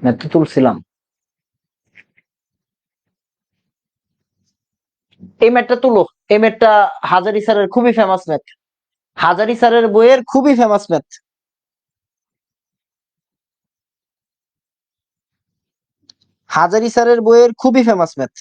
ম্যাথ তো তুলছিলাম। এই ম্যাথটা তুলো, এই ম্যাথটা হাজারি স্যারের খুবই ফেমাস ম্যাথ, হাজারি স্যারের বইয়ের খুবই ফেমাস ম্যাথ। হাজারি স্যারের বইয়ের খুবই ফেমাস ম্যাথ।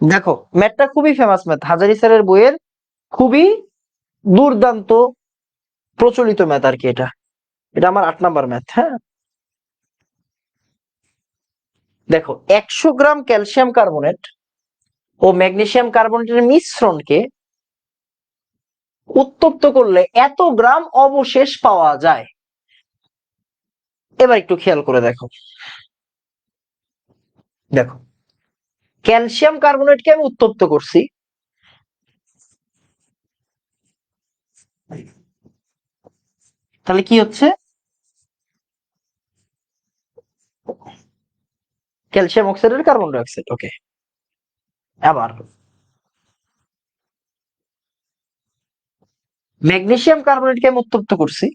দেখো ম্যাথটা খুবই ফেমাস ম্যাথ, হাজারি স্যারের বইয়ের খুবই দুর্দান্ত প্রচলিত ম্যাথ আর কি। এটা এটা আমার 8 নাম্বার ম্যাথ। হ্যাঁ, দেখো 100 গ্রাম ক্যালসিয়াম কার্বনেট ও ম্যাগনেসিয়াম কার্বনেটের মিশ্রণকে উত্তপ্ত করলে এত গ্রাম অবশেষ পাওয়া যায়। এবার একটু খেয়াল করে দেখো, দেখো ক্যালসিয়াম কার্বনেটকে আমি উত্তপ্ত করছি, তাহলে কি হচ্ছে, ক্যালসিয়াম অক্সাইড আর কার্বন ডাই অক্সাইড। ওকে, আবার ম্যাগনেসিয়াম কার্বনেটকে আমি উত্তপ্ত করছি,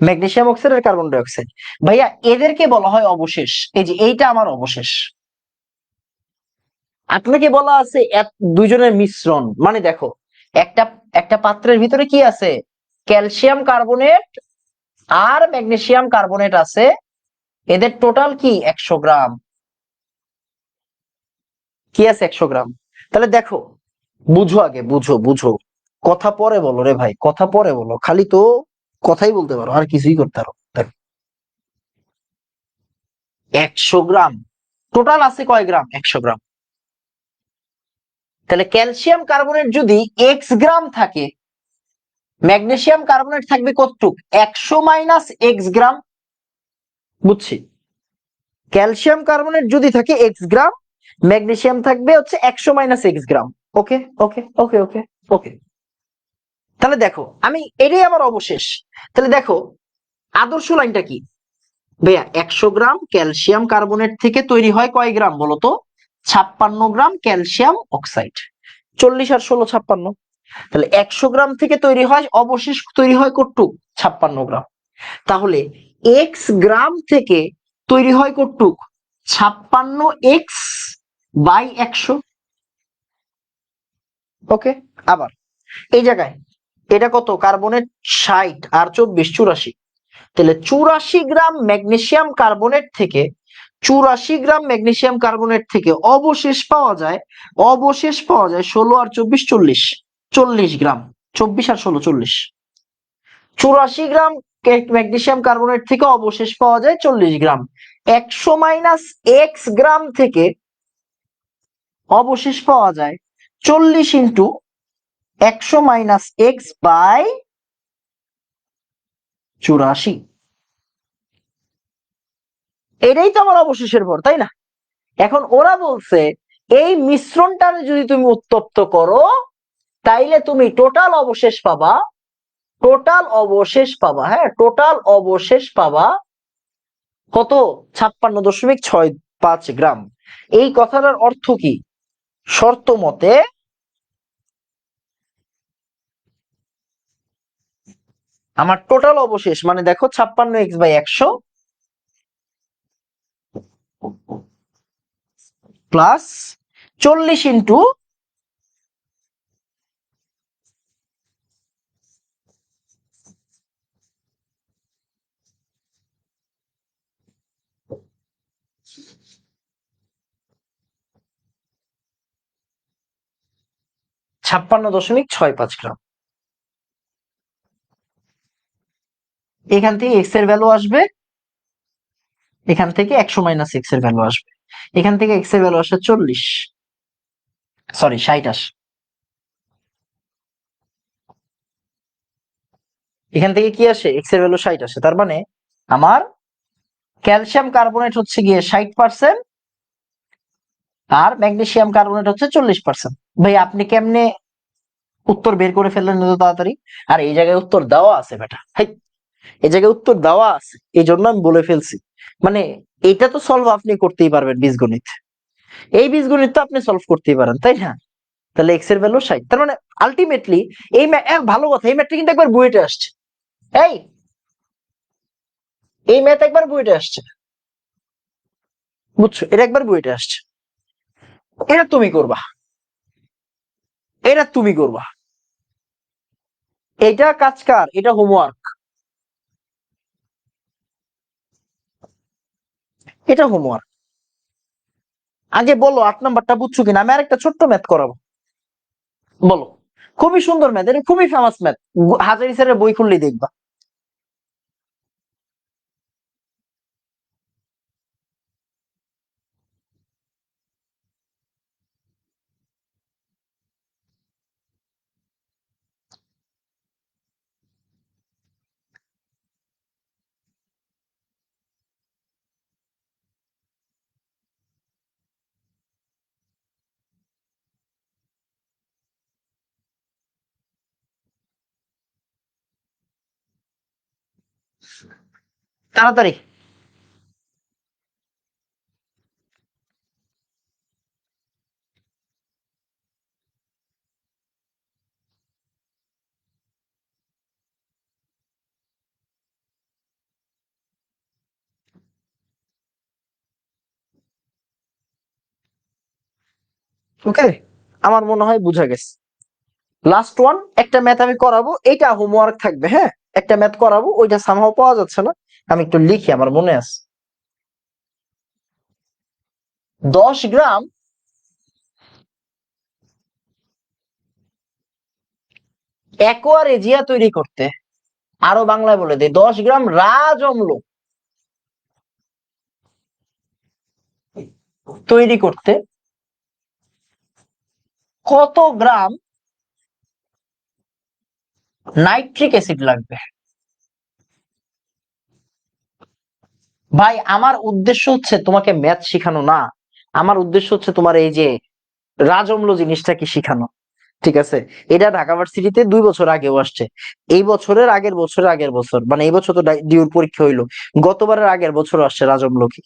ম্যাগনেসিয়াম অক্সাইড আর কার্বন ডাই অক্সাইড। ভাইয়া এদেরকে বলা হয় অবশেষ, এই যে এইটা আমার অবশেষ। আপনাকে বলা আছে দুইজনের মিশ্রণ, মানে দেখো একটা একটা পাত্রের ভিতরে কি আছে, ক্যালসিয়াম কার্বনেট আর ম্যাগনেসিয়াম কার্বনেট আছে, এদের টোটাল কি 100 গ্রাম, কি আছে 100 গ্রাম। তাহলে দেখো, বুঝো আগে, বুঝো বুঝো, কথা পরে বলো রে ভাই, কথা পরে বলো, খালি তো কথাই বলতে পারো আর কিছুই করতে পারো। দেখো 100 গ্রাম। টোটাল আছে কয় গ্রাম? 100 গ্রাম। তাহলে ক্যালসিয়াম কার্বনেট যদি x গ্রাম থাকে, ম্যাগনেসিয়াম কার্বনেট থাকবে কতটুক? 100 - x গ্রাম। বুঝছি। ক্যালসিয়াম কার্বনেট যদি থাকে x গ্রাম, ম্যাগনেসিয়াম থাকবে হচ্ছে 100 - x গ্রাম। ওকে ওকে ওকে ওকে ওকে। তাহলে দেখো, আমি এটাই আমার অবশেষ। তাহলে দেখো আদর্শ লাইনটা কি ভাইয়া? 100 গ্রাম ক্যালসিয়াম কার্বনেট থেকে তৈরি হয় কয় গ্রাম বলতো? 56 গ্রাম ক্যালসিয়াম অক্সাইড। 40 আর 16 56। তাহলে 100 গ্রাম থেকে তৈরি হয়, অবশেষ তৈরি হয় কতটুক? 56 গ্রাম। তাহলে x গ্রাম থেকে তৈরি হয় কতটুক? 56x/100। ওকে। আবার এই জায়গায় এটা কত? কার্বনেট 60 আর 24 84। তাহলে 84 গ্রাম ম্যাগনেসিয়াম কার্বনেট থেকে, 84 গ্রাম ম্যাগনেসিয়াম কার্বনেট থেকে অবশেষ পাওয়া যায়, 16 আর 24 40। 40 গ্রাম। 24 আর 16 40। 84 গ্রাম ম্যাগনেসিয়াম কার্বনেট থেকে অবশেষ পাওয়া যায় 40 গ্রাম। 100 - x গ্রাম থেকে অবশেষ পাওয়া যায় 40 ইন্টু 100 - x/84। এটাই তো আমার অবশেষের ভর, তাই না? এখন ওরা বলছে এই মিশ্রণটা যদি তুমি উত্তপ্ত করো, তাইলে তুমি টোটাল অবশেষ পাবা, হ্যাঁ, টোটাল অবশেষ পাবা কত? 56.65 গ্রাম। এই কথাটার অর্থ কি? শর্ত মতে আমার টোটাল অবশেষ মানে দেখো 56x/100 প্লাস 40 ইন্টু 56.65 গ্রাম। এখান থেকে এক্স এর ভ্যালু আসবে, এখান থেকে 100 - x এর ভ্যালু আসবে, এখান থেকে এক্স এর ভ্যালু আসে 40, সরি 60 আসে, এখান থেকে কি আসে? এক্স এর ভ্যালু 60 আসে। তার মানে আমার ক্যালসিয়াম কার্বনেট হচ্ছে গিয়ে 60% আর ম্যাগনেসিয়াম কার্বনেট হচ্ছে 40%। ভাই আপনি কেমনে উত্তর বের করে ফেললেন এত তাড়াতাড়ি? আর এই জায়গায় উত্তর দেওয়া আছে বেটা, হাই, এই জায়গায় উত্তর দেওয়া আছে, এই জন্য আমি বলে ফেলছি। মানে এটা তো সলভ আপনি করতেই পারবেন বীজগণিত, এই বীজগণিত তো আপনি সলভ করতেই পারেন, তাই না? তাহলে এক্স এর ভ্যালু 60। তার মানে আলটিমেটলি এই ভালো কথা, এই ম্যাথটা কিন্তু একবার বুয়েটে আসছে। এই এই ম্যাথ একবার বুয়েটে আসছে, বুঝছো? এটা একবার বুয়েটে আসছে। এটা তুমি করবা, এটা তুমি করবা। এটা কাজ কার? এটা হোমওয়ার্ক, এটা হোমওয়ার্ক। আগে বলো 8 নাম্বারটা বুঝছো কিনা, আমি আরেকটা ছোট্ট ম্যাথ করাবো। বলো। খুবই সুন্দর ম্যাথ, এটা খুবই ফেমাস ম্যাথ, হাজারি স্যারের বই খুললেই দেখবা। তাড়াতাড়ি। ওকে, আমার মনে হয় বুঝা গেছে। লাস্ট ওয়ান, একটা ম্যাথ আমি করাবো, এটা হোমওয়ার্ক থাকবে, হ্যাঁ। একটা ম্যাথ করাবো, ওইটা সামহাও পাওয়া যাচ্ছে না, আমি একটু লিখি, আমার মনে আছে। 10 গ্রাম অ্যাকোয়া রেজিয়া তৈরি করতে, আরো বাংলায় বলে দেয়, 10 গ্রাম রাজ অম্ল তৈরি করতে কত গ্রাম নাইট্রিক অ্যাসিড লাগবে? ভাই আমার উদ্দেশ্য হচ্ছে তোমাকে ম্যাথ শেখানো না, আমার উদ্দেশ্য হচ্ছে তোমার এই যে রাজঅম্ল জিনিসটা কি শিখানো। ঠিক আছে, এটা ঢাকা ভার্সিটিতে 2 বছর আগেও আসছে, এই বছরের আগের বছর, মানে এই বছর তো ডিউর পরীক্ষা হইলো, গতবারের আগের বছর আসছে রাজঅম্ল কি,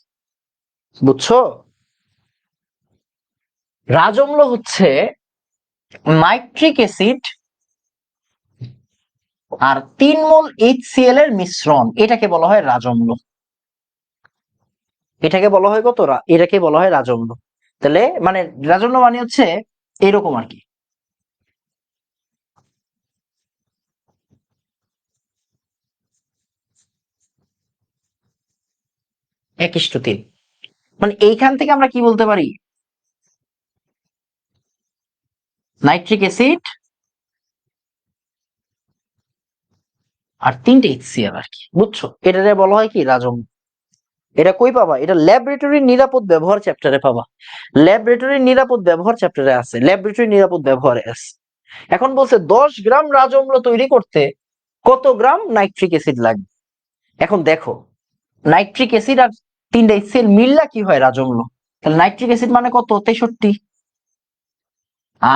বুঝছো? রাজঅম্ল হচ্ছে নাইট্রিক অ্যাসিড আর 3 মোল HCl এর মিশ্রণ, এটাকে বলা হয় রাজঅম্ল। এটাকে বলা হয় এটাকে বলা হয় রাজঅম্ল। তাহলে মানে রাজঅম্ল মানে হচ্ছে এরকম আর কি। 1:3। মানে এইখান থেকে আমরা কি বলতে পারি, নাইট্রিক অ্যাসিড আর 3টে HCl আর কি, বুঝছো? এটাকে বলা হয় কি রাজঅম্ল। এটা কই পাবা? এটা ল্যাবরেটরির নিরাপদ ব্যবহার চ্যাপ্টারে পাবা। ল্যাবরেটরির নিরাপদ ব্যবহার চ্যাপ্টারে আছে, ল্যাবরেটরি নিরাপদ ব্যবহারে আছে। এখন বলছে 10 গ্রাম রাজঅম্ল তৈরি করতে কত গ্রাম নাইট্রিক অ্যাসিড লাগবে। এখন দেখো, নাইট্রিক অ্যাসিড আর 3টে HCl মিললা কি হয় রাজঅম্ল। তাহলে নাইট্রিক অ্যাসিড মানে কত? 63।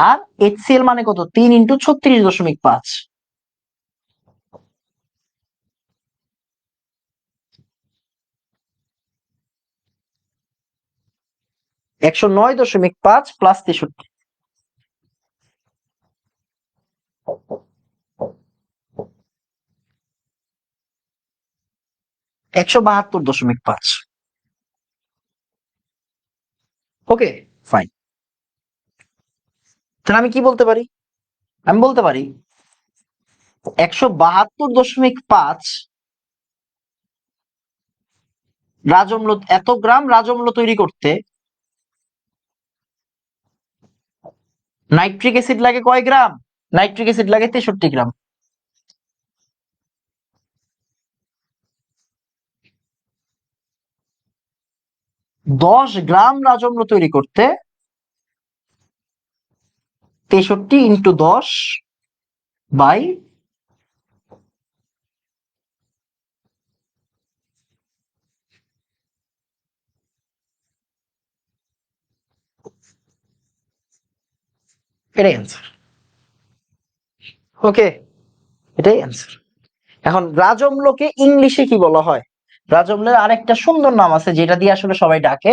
আর HCl মানে কত? 3 × 36.5। 109.5 প্লাস 63, 172.5। ওকে, ফাইন। তাহলে আমি কি বলতে পারি? আমি বলতে পারি 172.5 রাজঅম্ল, এত গ্রাম রাজঅম্ল তৈরি করতে নাইট্রিক অ্যাসিড লাগে কয় গ্রাম? নাইট্রিক অ্যাসিড লাগে 63 গ্রাম। 10 গ্রাম রাজঅম্ল তৈরি করতে 63 × 10 বাই এটাই অ্যান্সার। ওকে, এটাই অ্যান্সার। এখন রাজঅম্লকে ইংলিশে কি বলা হয়? রাজঅম্লের আরেকটা সুন্দর নাম আছে যেটা দিয়ে আসলে সবাই ডাকে,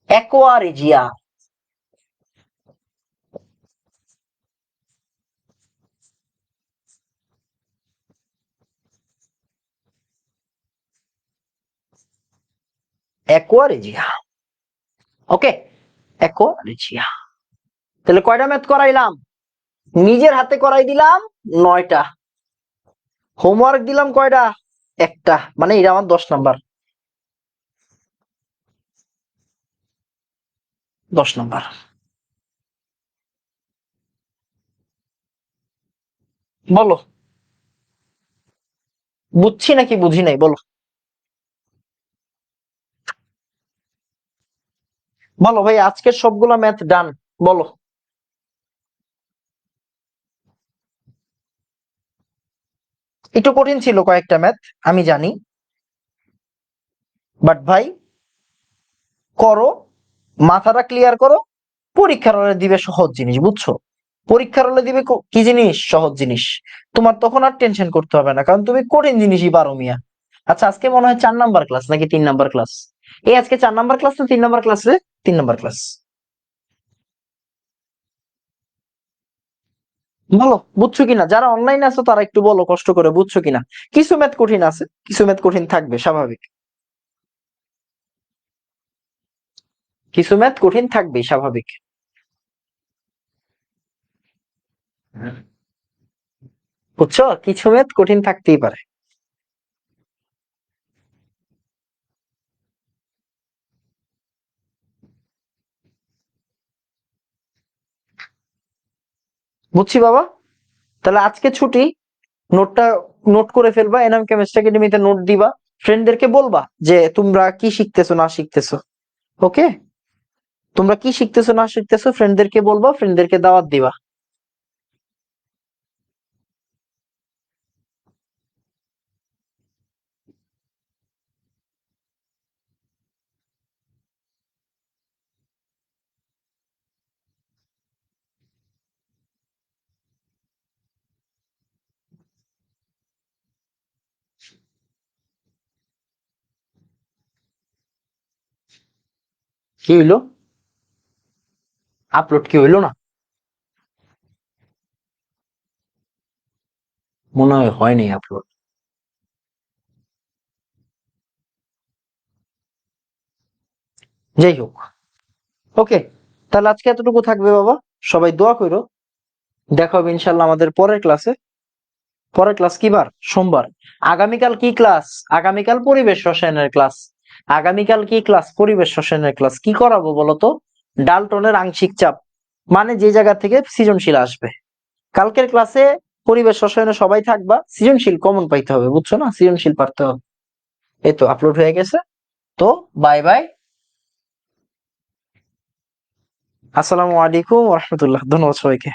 অ্যাকোয়ারেজিয়া। অ্যাকোয়ারেজিয়া। ওকে, অ্যাকোয়ারেজিয়া। তাহলে কয়টা ম্যাথ করাইলাম? নিজের হাতে করাই দিলাম 9টা। হোমওয়ার্ক দিলাম কয়টা? একটা, মানে এটা আমার 10 নাম্বার। 10 নাম্বার। বলো, বুঝছি নাকি বুঝি নাই বলো। বলো ভাই, আজকের সবগুলা ম্যাথ ডান, বলো। একটু কঠিন ছিল কয়েকটা ম্যাথ, আমি জানি, বাট ভাই করো, মাথাটা ক্লিয়ার করো। পরীক্ষার হলে দিবে সহজ জিনিস, বুঝছো? পরীক্ষার হলে দিবে কি জিনিস? সহজ জিনিস। তোমার তখন আর টেনশন করতে হবে না, কারণ তুমি কঠিন জিনিসই পারো মিয়া। আচ্ছা, আজকে মনে হয় 4 নাম্বার ক্লাস নাকি 3 নাম্বার ক্লাস? এই আজকে 4 নাম্বার ক্লাস না 3 নাম্বার ক্লাস রে? 3 নাম্বার ক্লাস। বলো বুঝছো কিনা, যারা অনলাইনে আছো তারা একটু বলো কষ্ট করে বুঝছো কিনা। কিছু ম্যাথ কঠিন আছে, কিছু ম্যাথ কঠিন থাকবে, স্বাভাবিক। কিছু ম্যাথ কঠিন থাকবে, স্বাভাবিক। বুঝছো, কিছু ম্যাথ কঠিন থাকতেই পারে। বুঝছি বাবা। তাহলে আজকে ছুটি, নোটটা নোট করে ফেলবা, এনাম কেমিস্ট্রি একাডেমিতে নোট দিবা, ফ্রেন্ডদেরকে বলবা যে তোমরা কি শিখতেছো না শিখতেছো। ওকে, তোমরা কি শিখতেছো না শিখতেছো ফ্রেন্ডদেরকে বলবা, ফ্রেন্ডদেরকে দাওয়াত দিবা। কি হইলো? আপলোড কি হইলো না? মনে হয় হয়নি আপলোড। যাই হোক, ওকে, তাহলে আজকে এতটুকু থাকবে বাবা। সবাই দোয়া করো। দেখা হবে ইনশাল্লাহ আমাদের পরের ক্লাসে। পরের ক্লাস কি বার? সোমবার। আগামীকাল কি ক্লাস? আগামীকাল পরিবেশ রসায়নের ক্লাস। আগামীকাল কি ক্লাস? পরিবেশ রসায়নের ক্লাস। কি করাবো বলতো? ডালটনের আংশিক চাপ, মানে যে জায়গা থেকে সৃজনশীল আসবে। কালকের ক্লাসে পরিবেশ রসায়নে সবাই থাকবা, সৃজনশীল কমন পাইতে হবে, বুঝছো না? সৃজনশীল পারতে হবে। এই তো আপলোড হয়ে গেছে। তো বাই বাই। আসসালামু আলাইকুম ওয়া রাহমাতুল্লাহ। ধন্যবাদ সবাইকে।